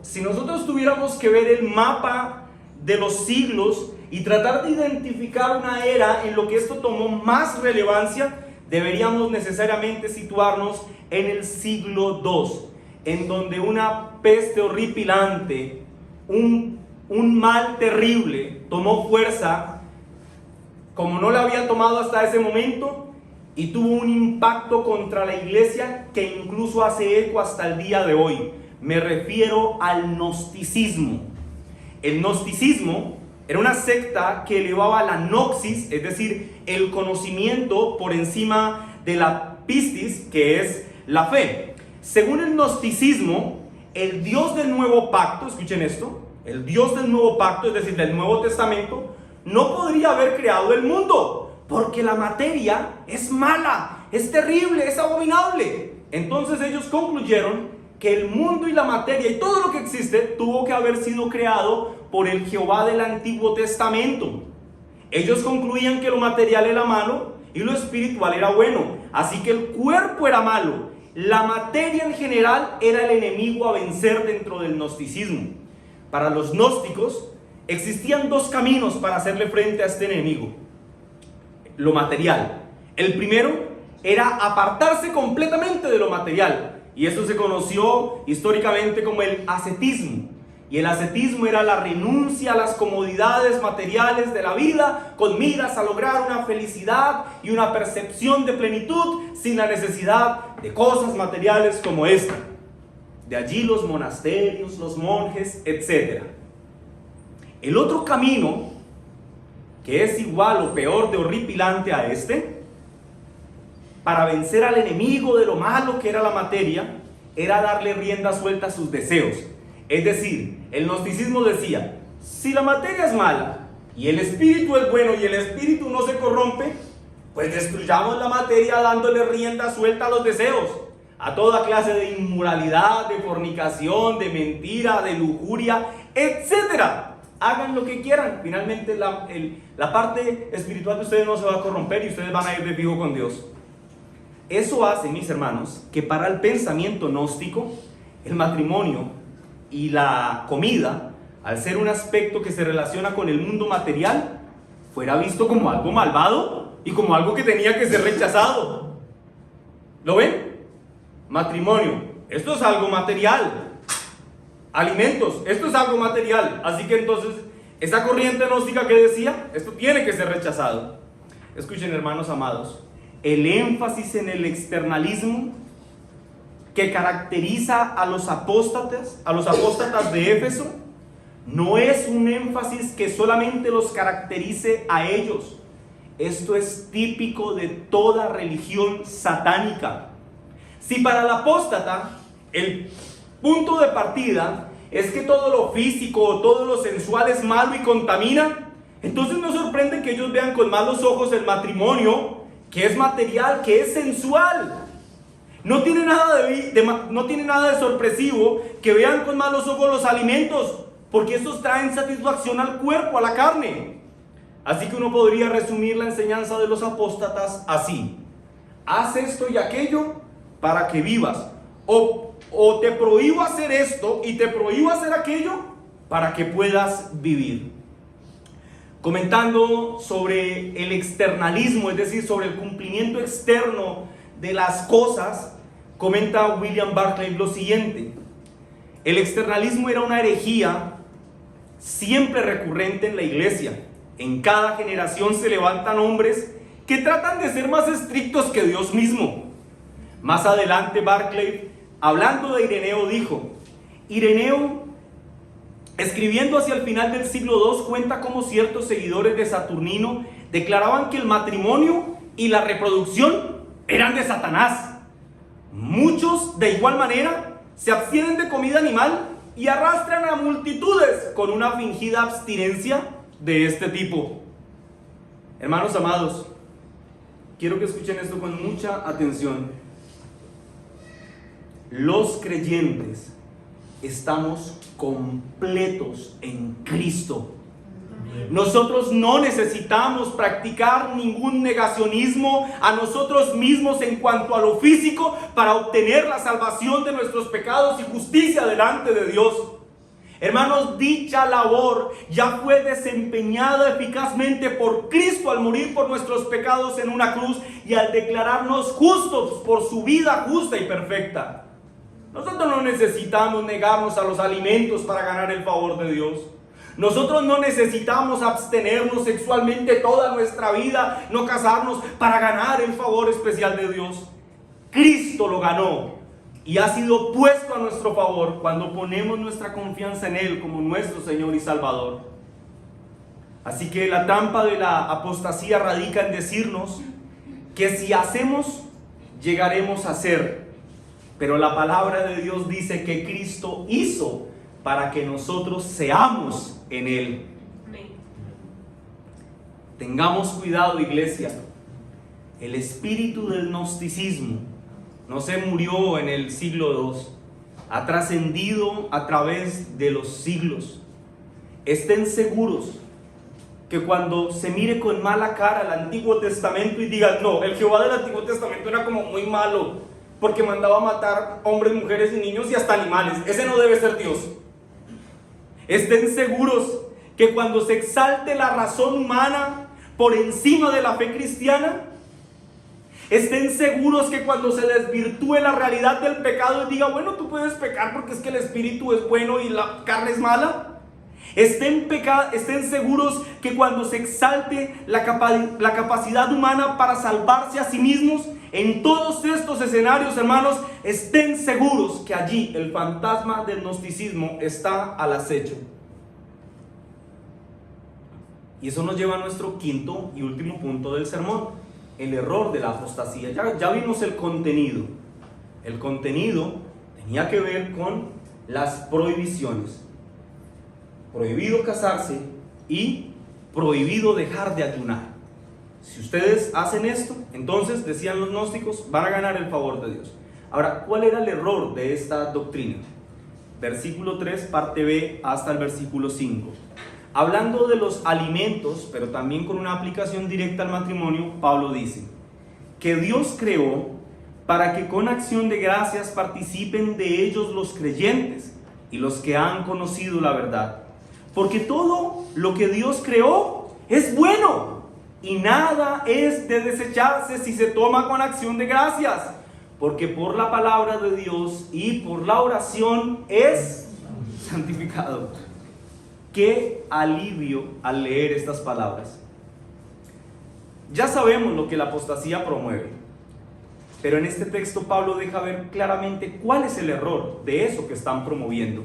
si nosotros tuviéramos que ver el mapa de los siglos y tratar de identificar una era en lo que esto tomó más relevancia, deberíamos necesariamente situarnos en el siglo II, en donde una peste horripilante, un mal terrible tomó fuerza como no la había tomado hasta ese momento, y tuvo un impacto contra la iglesia que incluso hace eco hasta el día de hoy. Me refiero al gnosticismo. El gnosticismo era una secta que elevaba la gnosis, es decir, el conocimiento por encima de la pistis, que es la fe. Según el gnosticismo, el Dios del nuevo pacto, escuchen esto, el Dios del nuevo pacto, es decir, del Nuevo Testamento, no podría haber creado el mundo, porque la materia es mala, es terrible, es abominable. Entonces ellos concluyeron que el mundo y la materia y todo lo que existe tuvo que haber sido creado por el Jehová del Antiguo Testamento. Ellos concluían que lo material era malo y lo espiritual era bueno, así que el cuerpo era malo. La materia en general era el enemigo a vencer dentro del gnosticismo. Para los gnósticos existían dos caminos para hacerle frente a este enemigo: lo material. El primero era apartarse completamente de lo material, y eso se conoció históricamente como el ascetismo. Y el ascetismo era la renuncia a las comodidades materiales de la vida con miras a lograr una felicidad y una percepción de plenitud sin la necesidad de cosas materiales como esta. De allí los monasterios, los monjes, etc. El otro camino, que es igual o peor de horripilante a este, para vencer al enemigo de lo malo que era la materia, era darle rienda suelta a sus deseos. Es decir, el gnosticismo decía: si la materia es mala y el espíritu es bueno y el espíritu no se corrompe, pues destruyamos la materia dándole rienda suelta a los deseos, a toda clase de inmoralidad, de fornicación, de mentira, de lujuria, etc. Hagan lo que quieran. Finalmente la parte espiritual de ustedes no se va a corromper y ustedes van a ir de fijo con Dios. Eso hace, mis hermanos, que para el pensamiento gnóstico, el matrimonio y la comida, al ser un aspecto que se relaciona con el mundo material, fuera visto como algo malvado y como algo que tenía que ser rechazado. ¿Lo ven? Matrimonio, esto es algo material. Alimentos, esto es algo material. Así que entonces, esa corriente gnóstica que decía, esto tiene que ser rechazado. Escuchen, hermanos amados, el énfasis en el externalismo que caracteriza a los apóstatas de Éfeso, no es un énfasis que solamente los caracterice a ellos. Esto es típico de toda religión satánica. Si para el apóstata el punto de partida es que todo lo físico o todo lo sensual es malo y contamina, entonces no sorprende que ellos vean con malos ojos el matrimonio, que es material, que es sensual. No tiene nada de sorpresivo que vean con malos ojos los alimentos, porque estos traen satisfacción al cuerpo, a la carne. Así que uno podría resumir la enseñanza de los apóstatas así: haz esto y aquello para que vivas, o te prohíbo hacer esto y te prohíbo hacer aquello para que puedas vivir. Comentando sobre el externalismo, es decir, sobre el cumplimiento externo de las cosas, comenta William Barclay lo siguiente: el externalismo era una herejía siempre recurrente en la iglesia. En cada generación se levantan hombres que tratan de ser más estrictos que Dios mismo. Más adelante Barclay, hablando de Ireneo, dijo: Ireneo, escribiendo hacia el final del siglo II, cuenta cómo ciertos seguidores de Saturnino declaraban que el matrimonio y la reproducción eran de Satanás. Muchos, de igual manera, se abstienen de comida animal y arrastran a multitudes con una fingida abstinencia de este tipo. Hermanos amados, quiero que escuchen esto con mucha atención. los creyentes estamos completos en Cristo. Nosotros no necesitamos practicar ningún negacionismo a nosotros mismos en cuanto a lo físico para obtener la salvación de nuestros pecados y justicia delante de Dios. Hermanos, dicha labor ya fue desempeñada eficazmente por Cristo al morir por nuestros pecados en una cruz y al declararnos justos por su vida justa y perfecta. Nosotros no necesitamos negarnos a los alimentos para ganar el favor de Dios. Nosotros no necesitamos abstenernos sexualmente toda nuestra vida, no casarnos para ganar el favor especial de Dios. Cristo lo ganó y ha sido puesto a nuestro favor cuando ponemos nuestra confianza en Él como nuestro Señor y Salvador. Así que la trampa de la apostasía radica en decirnos que si hacemos, llegaremos a ser. Pero la palabra de Dios dice que Cristo hizo para que nosotros seamos en Él. Tengamos cuidado, iglesia. El espíritu del gnosticismo no se murió en el siglo II, ha trascendido a través de los siglos. Estén seguros que cuando se mire con mala cara el Antiguo Testamento y digan, no, el Jehová del Antiguo Testamento era como muy malo, porque mandaba matar hombres, mujeres y niños y hasta animales, ese no debe ser Dios. Estén seguros que cuando se exalte la razón humana por encima de la fe cristiana, estén seguros que cuando se desvirtúe la realidad del pecado y diga, bueno, tú puedes pecar porque es que el espíritu es bueno y la carne es mala. Estén seguros que cuando se exalte la capacidad humana para salvarse a sí mismos, en todos estos escenarios, hermanos, estén seguros que allí el fantasma del gnosticismo está al acecho. Y eso nos lleva a nuestro quinto y último punto del sermón. El error de la apostasía. Ya vimos el contenido. El contenido tenía que ver con las prohibiciones. Prohibido casarse y prohibido dejar de ayunar. Si ustedes hacen esto, entonces, decían los gnósticos, van a ganar el favor de Dios. Ahora, ¿cuál era el error de esta doctrina? Versículo 3, parte B, hasta el versículo 5. Hablando de los alimentos, pero también con una aplicación directa al matrimonio, Pablo dice que Dios creó para que con acción de gracias participen de ellos los creyentes y los que han conocido la verdad. Porque todo lo que Dios creó es bueno y nada es de desecharse si se toma con acción de gracias, porque por la palabra de Dios y por la oración es santificado. Qué alivio al leer estas palabras. Ya sabemos lo que la apostasía promueve, pero en este texto Pablo deja ver claramente cuál es el error de eso que están promoviendo.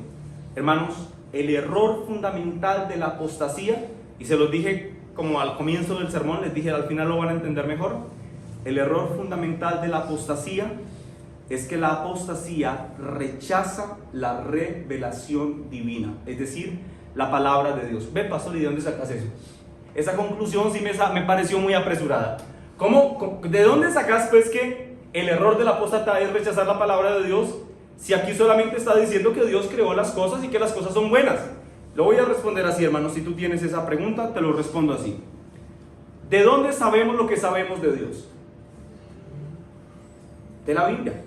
Hermanos, el error fundamental de la apostasía, y se los dije como al comienzo del sermón, les dije al final lo van a entender mejor. El error fundamental de la apostasía es que la apostasía rechaza la revelación divina, es decir, la palabra de Dios. Ve, pastor, ¿y de dónde sacas eso? Esa conclusión sí me pareció muy apresurada. ¿De dónde sacas pues que el error del apóstata es rechazar la palabra de Dios? Si aquí solamente está diciendo que Dios creó las cosas y que las cosas son buenas. Lo voy a responder así, hermano. Si tú tienes esa pregunta, te lo respondo así. ¿De dónde sabemos lo que sabemos de Dios? De la Biblia.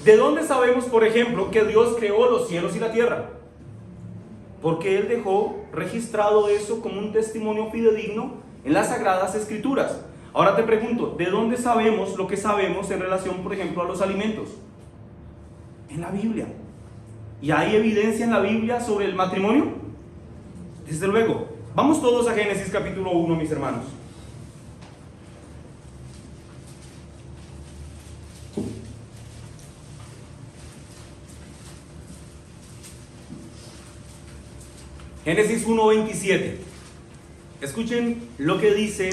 ¿De dónde sabemos, por ejemplo, que Dios creó los cielos y la tierra? Porque Él dejó registrado eso como un testimonio fidedigno en las Sagradas Escrituras. Ahora te pregunto, ¿de dónde sabemos lo que sabemos en relación, por ejemplo, a los alimentos? En la Biblia. ¿Y hay evidencia en la Biblia sobre el matrimonio? Desde luego. Vamos todos a Génesis capítulo 1, mis hermanos. Génesis 1:27. Escuchen lo que dice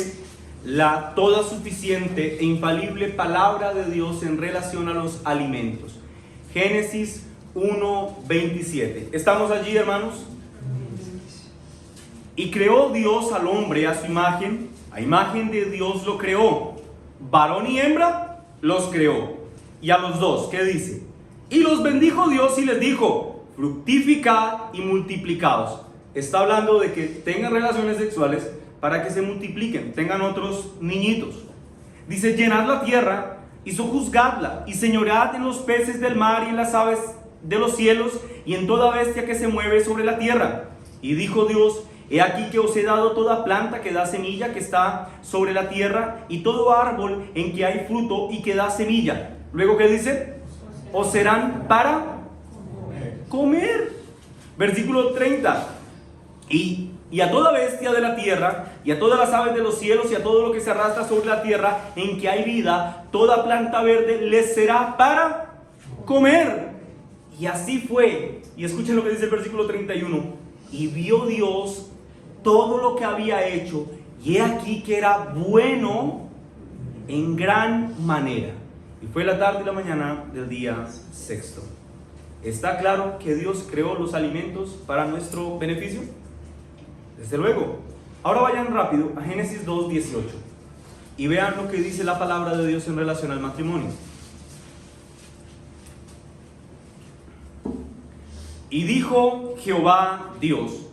la toda suficiente e infalible palabra de Dios en relación a los alimentos. Génesis 1:27. ¿Estamos allí, hermanos? Y creó Dios al hombre a su imagen, a imagen de Dios lo creó, varón y hembra los creó. y a los dos, ¿qué dice? Y los bendijo Dios y les dijo, fructificad y multiplicaos. Está hablando de que tengan relaciones sexuales para que se multipliquen, tengan otros niñitos. Dice, llenad la tierra y sojuzgadla, y señoread en los peces del mar y en las aves de los cielos y en toda bestia que se mueve sobre la tierra. Y dijo Dios, he aquí que os he dado toda planta que da semilla que está sobre la tierra, y todo árbol en que hay fruto y que da semilla. Luego, ¿qué dice? Os serán para comer. Versículo 30. Y a toda bestia de la tierra, y a todas las aves de los cielos, y a todo lo que se arrastra sobre la tierra, en que hay vida, toda planta verde les será para comer. Y así fue. Y escuchen lo que dice el versículo 31. Y vio Dios todo lo que había hecho, y he aquí que era bueno en gran manera. Y fue la tarde y la mañana del día sexto. ¿Está claro que Dios creó los alimentos para nuestro beneficio? Desde luego. Ahora vayan rápido a Génesis 2:18 y vean lo que dice la palabra de Dios en relación al matrimonio. Y dijo Jehová Dios,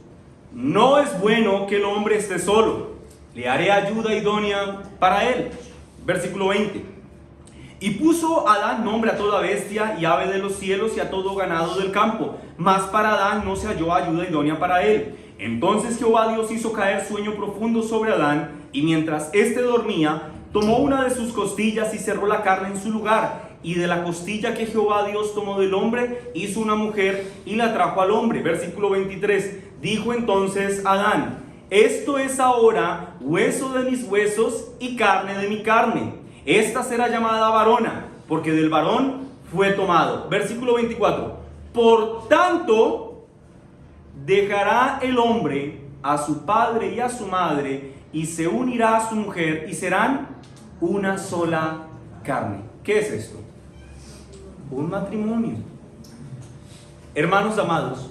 no es bueno que el hombre esté solo, le haré ayuda idónea para él. Versículo 20. Y puso Adán nombre a toda bestia y ave de los cielos y a todo ganado del campo, mas para Adán no se halló ayuda idónea para él. Entonces Jehová Dios hizo caer sueño profundo sobre Adán, y mientras éste dormía, tomó una de sus costillas y cerró la carne en su lugar. Y de la costilla que Jehová Dios tomó del hombre, hizo una mujer y la trajo al hombre. Versículo 23. Dijo entonces Adán, esto es ahora hueso de mis huesos y carne de mi carne. Esta será llamada varona, porque del varón fue tomado. Versículo 24. Por tanto, dejará el hombre a su padre y a su madre, y se unirá a su mujer, y serán una sola carne. ¿Qué es esto? Un matrimonio. Hermanos amados,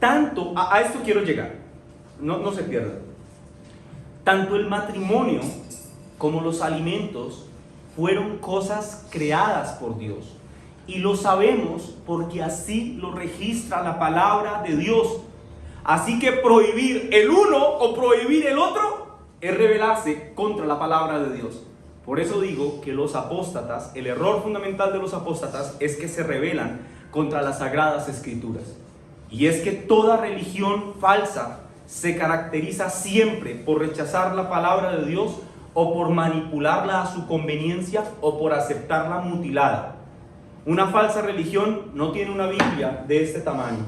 tanto, a esto quiero llegar, no se pierdan. Tanto el matrimonio como los alimentos fueron cosas creadas por Dios. Y lo sabemos porque así lo registra la palabra de Dios. Así que prohibir el uno o prohibir el otro es rebelarse contra la palabra de Dios. Por eso digo que los apóstatas, el error fundamental de los apóstatas es que se rebelan contra las sagradas escrituras. Y es que toda religión falsa se caracteriza siempre por rechazar la palabra de Dios, o por manipularla a su conveniencia, o por aceptarla mutilada. Una falsa religión no tiene una Biblia de este tamaño.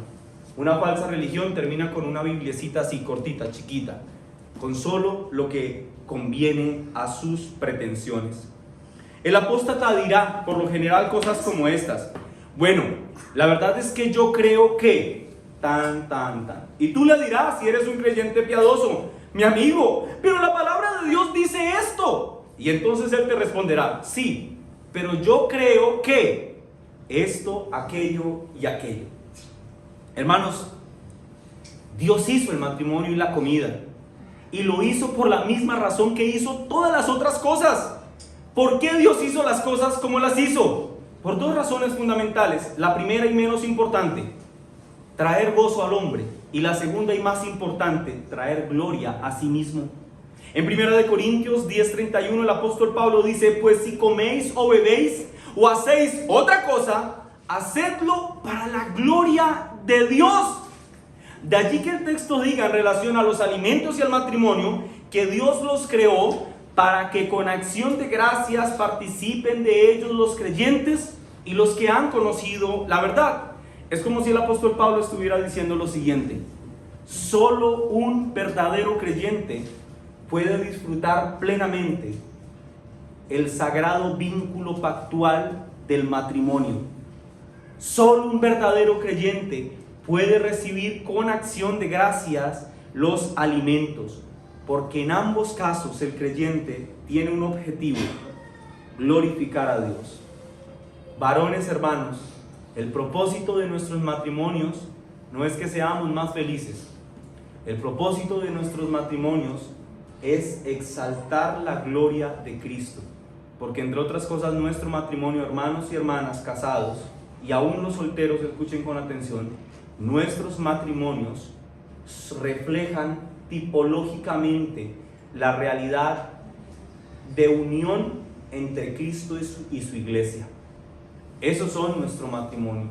Una falsa religión termina con una bibliecita así cortita, chiquita, con solo lo que conviene a sus pretensiones. El apóstata dirá por lo general cosas como estas: bueno, la verdad es que yo creo que tan. Y tú le dirás, si eres un creyente piadoso, mi amigo, pero la palabra de Dios dice esto. Y entonces él te responderá, sí, pero yo creo que esto, aquello y aquello. Hermanos, Dios hizo el matrimonio y la comida, y lo hizo por la misma razón que hizo todas las otras cosas. ¿Por qué Dios hizo las cosas como las hizo? Por dos razones fundamentales. La primera y menos importante, traer gozo al hombre. Y la segunda y más importante, traer gloria a sí mismo. En 1 Corintios 10:31 el apóstol Pablo dice, pues si coméis o bebéis o hacéis otra cosa, hacedlo para la gloria de Dios. De allí que el texto diga en relación a los alimentos y al matrimonio, que Dios los creó para que con acción de gracias participen de ellos los creyentes y los que han conocido la verdad. Es como si el apóstol Pablo estuviera diciendo lo siguiente: solo un verdadero creyente puede disfrutar plenamente el sagrado vínculo pactual del matrimonio. Solo un verdadero creyente puede recibir con acción de gracias los alimentos, porque en ambos casos el creyente tiene un objetivo: glorificar a Dios. Varones, hermanos, el propósito de nuestros matrimonios no es que seamos más felices. El propósito de nuestros matrimonios es exaltar la gloria de Cristo. porque entre otras cosas nuestro matrimonio, hermanos y hermanas casados, y aún los solteros, escuchen con atención, nuestros matrimonios reflejan tipológicamente la realidad de unión entre Cristo y su iglesia. Esos son nuestro matrimonio,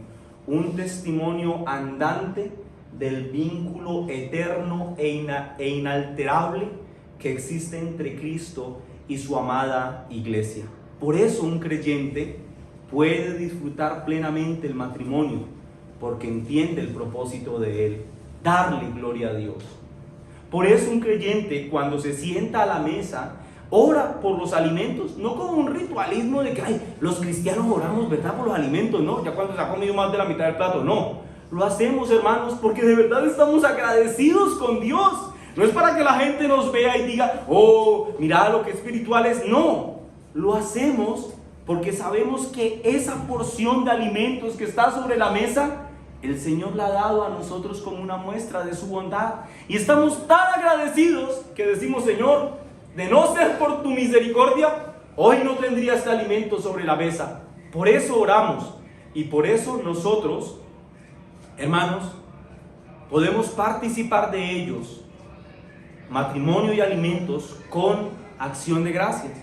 un testimonio andante del vínculo eterno e inalterable que existe entre Cristo y su amada iglesia. Por eso un creyente puede disfrutar plenamente el matrimonio, porque entiende el propósito de él, darle gloria a Dios. Por eso un creyente, cuando se sienta a la mesa, ora por los alimentos, no como un ritualismo de que los cristianos oramos, ¿verdad?, por los alimentos, ¿no? Ya cuando se ha comido más de la mitad del plato, no. Lo hacemos, hermanos, porque de verdad estamos agradecidos con Dios. No es para que la gente nos vea y diga, oh, mira lo que espiritual es. No, lo hacemos porque sabemos que esa porción de alimentos que está sobre la mesa, el Señor la ha dado a nosotros como una muestra de su bondad. Y estamos tan agradecidos que decimos, Señor, de no ser por tu misericordia, hoy no tendría este alimento sobre la mesa. Por eso oramos. Y por eso nosotros, hermanos, podemos participar de ellos, matrimonio y alimentos, con acción de gracias.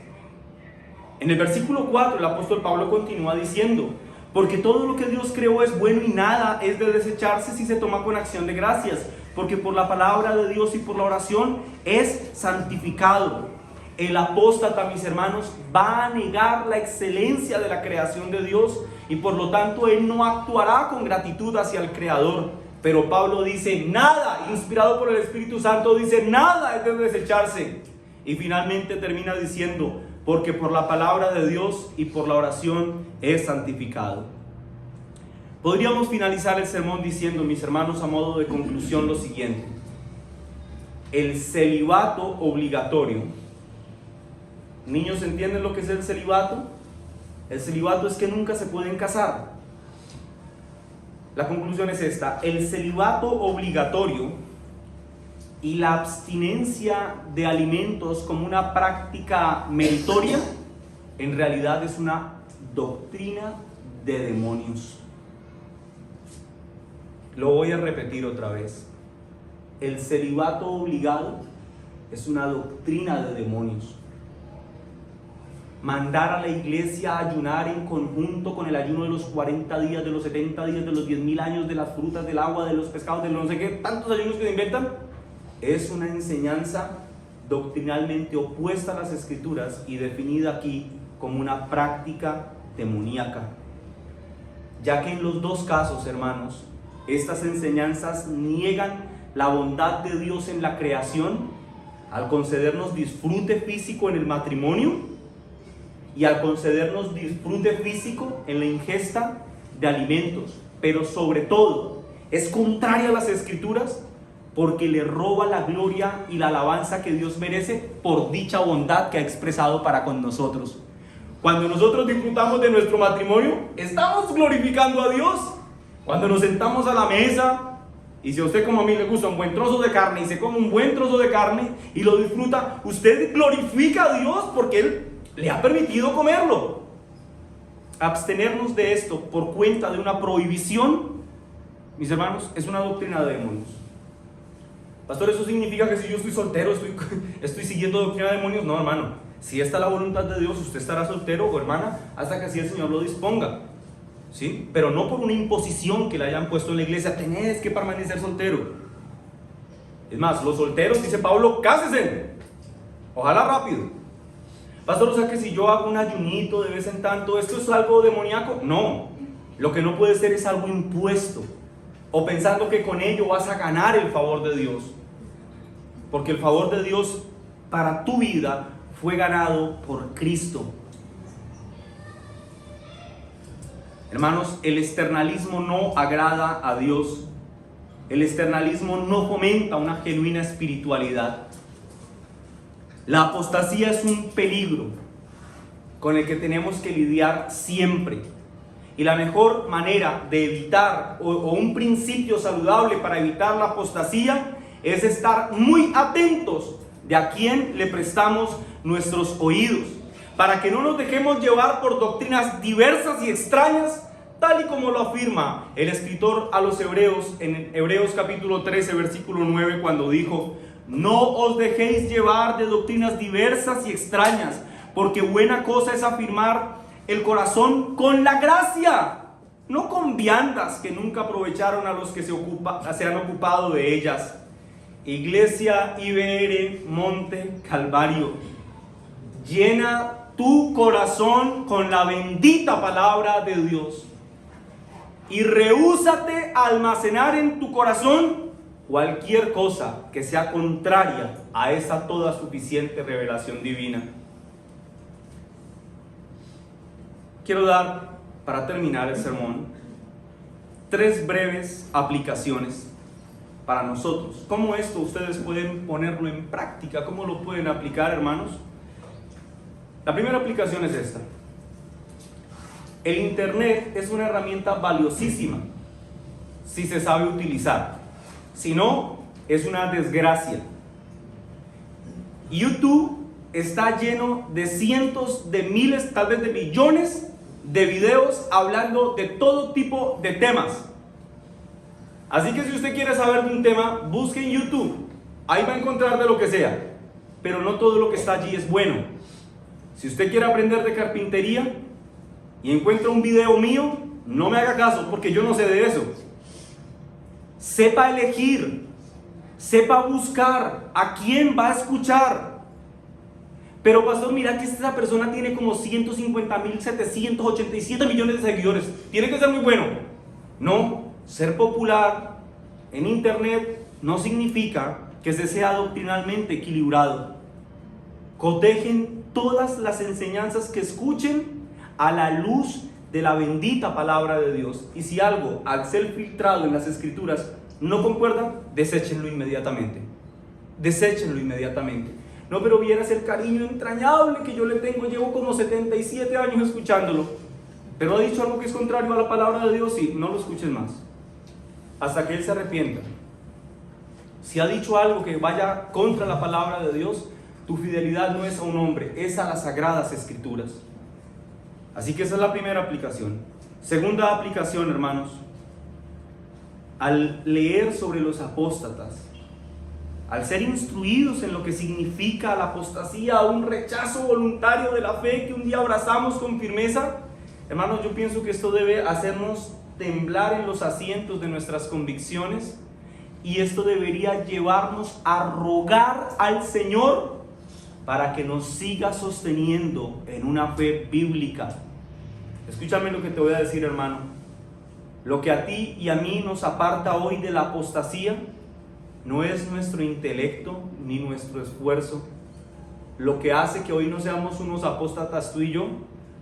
En el versículo 4 el apóstol Pablo continúa diciendo, porque todo lo que Dios creó es bueno y nada es de desecharse si se toma con acción de gracias, porque por la palabra de Dios y por la oración es santificado. El apóstata, mis hermanos, va a negar la excelencia de la creación de Dios y por lo tanto él no actuará con gratitud hacia el Creador. Pero Pablo dice, nada, inspirado por el Espíritu Santo, dice, nada es de desecharse. Y finalmente termina diciendo, porque por la palabra de Dios y por la oración es santificado. Podríamos finalizar el sermón diciendo, mis hermanos, a modo de conclusión, lo siguiente: el celibato obligatorio. Niños, ¿entienden lo que es el celibato? El celibato es que nunca se pueden casar. La conclusión es esta: el celibato obligatorio y la abstinencia de alimentos como una práctica meritoria, en realidad es una doctrina de demonios. Lo voy a repetir otra vez. El celibato obligado es una doctrina de demonios. Mandar a la iglesia a ayunar en conjunto con el ayuno de los 40 días, de los 70 días, de los 10.000 años, de las frutas, del agua, de los pescados, de los no sé qué, tantos ayunos que se inventan, es una enseñanza doctrinalmente opuesta a las Escrituras y definida aquí como una práctica demoníaca. Ya que en los dos casos, hermanos, estas enseñanzas niegan la bondad de Dios en la creación al concedernos disfrute físico en el matrimonio y al concedernos disfrute físico en la ingesta de alimentos, pero sobre todo es contraria a las Escrituras porque le roba la gloria y la alabanza que Dios merece por dicha bondad que ha expresado para con nosotros. Cuando nosotros disfrutamos de nuestro matrimonio, estamos glorificando a Dios. Cuando nos sentamos a la mesa, y si a usted como a mí le gusta un buen trozo de carne y se come un buen trozo de carne y lo disfruta, usted glorifica a Dios porque Él le ha permitido comerlo. Abstenernos de esto por cuenta de una prohibición, mis hermanos, es una doctrina de demonios. Pastor, ¿eso significa que si yo estoy soltero estoy siguiendo doctrina de demonios? No, hermano. Si esta es la voluntad de Dios, usted estará soltero o hermana hasta que así el Señor lo disponga, ¿sí? Pero no por una imposición que le hayan puesto en la iglesia, tenés que permanecer soltero. Es más, los solteros, dice Pablo, cásense, ojalá rápido. Pastor, o sea que si yo hago un ayunito de vez en tanto, ¿esto es algo demoníaco? No, lo que no puede ser es algo impuesto o pensando que con ello vas a ganar el favor de Dios, porque el favor de Dios para tu vida fue ganado por Cristo. Hermanos, el externalismo no agrada a Dios. El externalismo no fomenta una genuina espiritualidad. La apostasía es un peligro con el que tenemos que lidiar siempre. Y la mejor manera de evitar o un principio saludable para evitar la apostasía es estar muy atentos de a quién le prestamos nuestros oídos. para que no nos dejemos llevar por doctrinas diversas y extrañas, tal y como lo afirma el escritor a los Hebreos en Hebreos capítulo 13, versículo 9, cuando dijo: no os dejéis llevar de doctrinas diversas y extrañas, porque buena cosa es afirmar el corazón con la gracia, no con viandas que nunca aprovecharon a los que se han ocupado de ellas. Iglesia IBR Monte Calvario, llena tu corazón con la bendita palabra de Dios y rehúsate a almacenar en tu corazón cualquier cosa que sea contraria a esa toda suficiente revelación divina. Quiero dar, para terminar el sermón, 3 breves aplicaciones para nosotros. ¿Cómo esto ustedes pueden ponerlo en práctica? ¿Cómo lo pueden aplicar, hermanos? La primera aplicación es esta. El Internet es una herramienta valiosísima si se sabe utilizar. Si no, es una desgracia. YouTube está lleno de cientos de miles, tal vez de millones de videos hablando de todo tipo de temas. Así que si usted quiere saber de un tema, busque en YouTube. Ahí va a encontrar de lo que sea. Pero no todo lo que está allí es bueno. Si usted quiere aprender de carpintería y encuentra un video mío, no me haga caso porque yo no sé de eso. Sepa elegir, sepa buscar a quién va a escuchar. Pero pastor, mira que esta persona tiene como 150.787 millones de seguidores. Tiene que ser muy bueno. No, ser popular en Internet no significa que se sea doctrinalmente equilibrado. Cotejen todas las enseñanzas que escuchen a la luz de la bendita palabra de Dios. Y si algo, al ser filtrado en las escrituras, no concuerda, deséchenlo inmediatamente. Deséchenlo inmediatamente. No, pero vieras el cariño entrañable que yo le tengo, llevo como 77 años escuchándolo, pero ha dicho algo que es contrario a la palabra de Dios, y no lo escuches más, hasta que él se arrepienta. Si ha dicho algo que vaya contra la palabra de Dios, tu fidelidad no es a un hombre, es a las sagradas escrituras. Así que esa es la primera aplicación. Segunda aplicación, hermanos, al leer sobre los apóstatas, al ser instruidos en lo que significa la apostasía, un rechazo voluntario de la fe que un día abrazamos con firmeza, hermanos, yo pienso que esto debe hacernos temblar en los asientos de nuestras convicciones, y esto debería llevarnos a rogar al Señor para que nos siga sosteniendo en una fe bíblica. Escúchame lo que te voy a decir, hermano. Lo que a ti y a mí nos aparta hoy de la apostasía no es nuestro intelecto ni nuestro esfuerzo. Lo que hace que hoy no seamos unos apóstatas tú y yo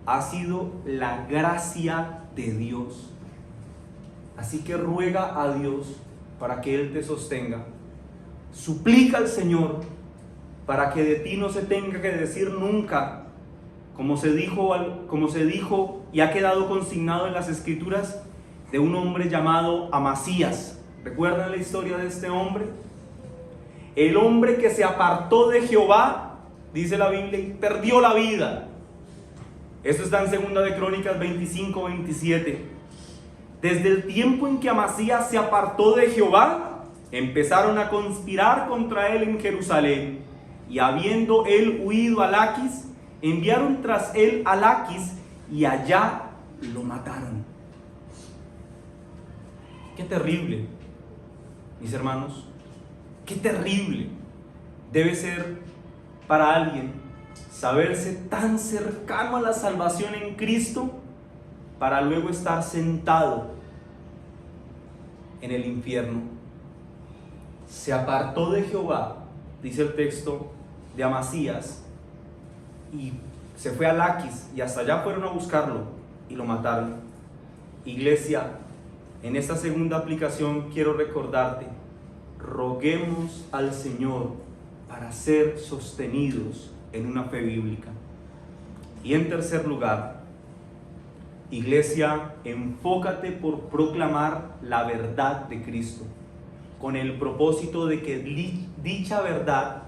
ha sido la gracia de Dios. Así que ruega a Dios para que Él te sostenga. Suplica al Señor para que de ti no se tenga que decir nunca, como se dijo y ha quedado consignado en las Escrituras, de un hombre llamado Amasías. ¿Recuerdan la historia de este hombre? El hombre que se apartó de Jehová, dice la Biblia, y perdió la vida. Esto está en 2 de Crónicas 25-27. Desde el tiempo en que Amasías se apartó de Jehová, empezaron a conspirar contra él en Jerusalén. Y habiendo él huido a Laquis, enviaron tras él a Laquis y allá lo mataron. Qué terrible, mis hermanos, qué terrible debe ser para alguien saberse tan cercano a la salvación en Cristo para luego estar sentado en el infierno. Se apartó de Jehová, dice el texto de Amasías, y se fue a Laquis, y hasta allá fueron a buscarlo y lo mataron. Iglesia, en esta segunda aplicación quiero recordarte, roguemos al Señor para ser sostenidos en una fe bíblica. Y en tercer lugar, iglesia, enfócate por proclamar la verdad de Cristo, con el propósito de que dicha verdad,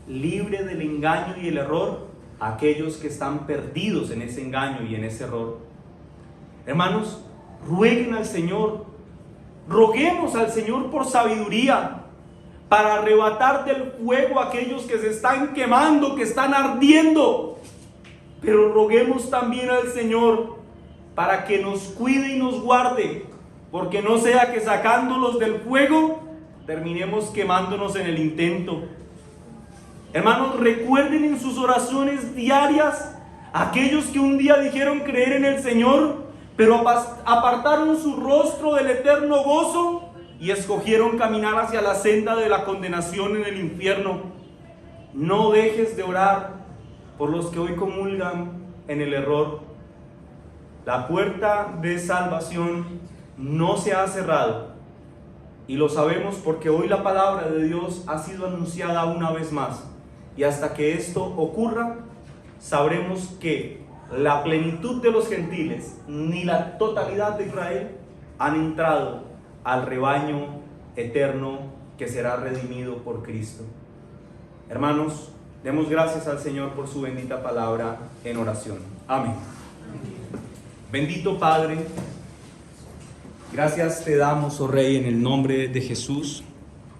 libre del engaño y el error, a aquellos que están perdidos en ese engaño y en ese error. Hermanos, rueguen al Señor, roguemos al Señor por sabiduría, para arrebatar del fuego a aquellos que se están quemando, que están ardiendo. Pero roguemos también al Señor para que nos cuide y nos guarde, porque no sea que sacándolos del fuego terminemos quemándonos en el intento. Hermanos, recuerden en sus oraciones diarias a aquellos que un día dijeron creer en el Señor, pero apartaron su rostro del eterno gozo y escogieron caminar hacia la senda de la condenación en el infierno. No dejes de orar por los que hoy comulgan en el error. La puerta de salvación no se ha cerrado, y lo sabemos porque hoy la palabra de Dios ha sido anunciada una vez más, y hasta que esto ocurra sabremos que la plenitud de los gentiles ni la totalidad de Israel han entrado al rebaño eterno que será redimido por Cristo. Hermanos, demos gracias al Señor por su bendita palabra en oración. Amén. Bendito Padre, gracias te damos, oh Rey, en el nombre de Jesús,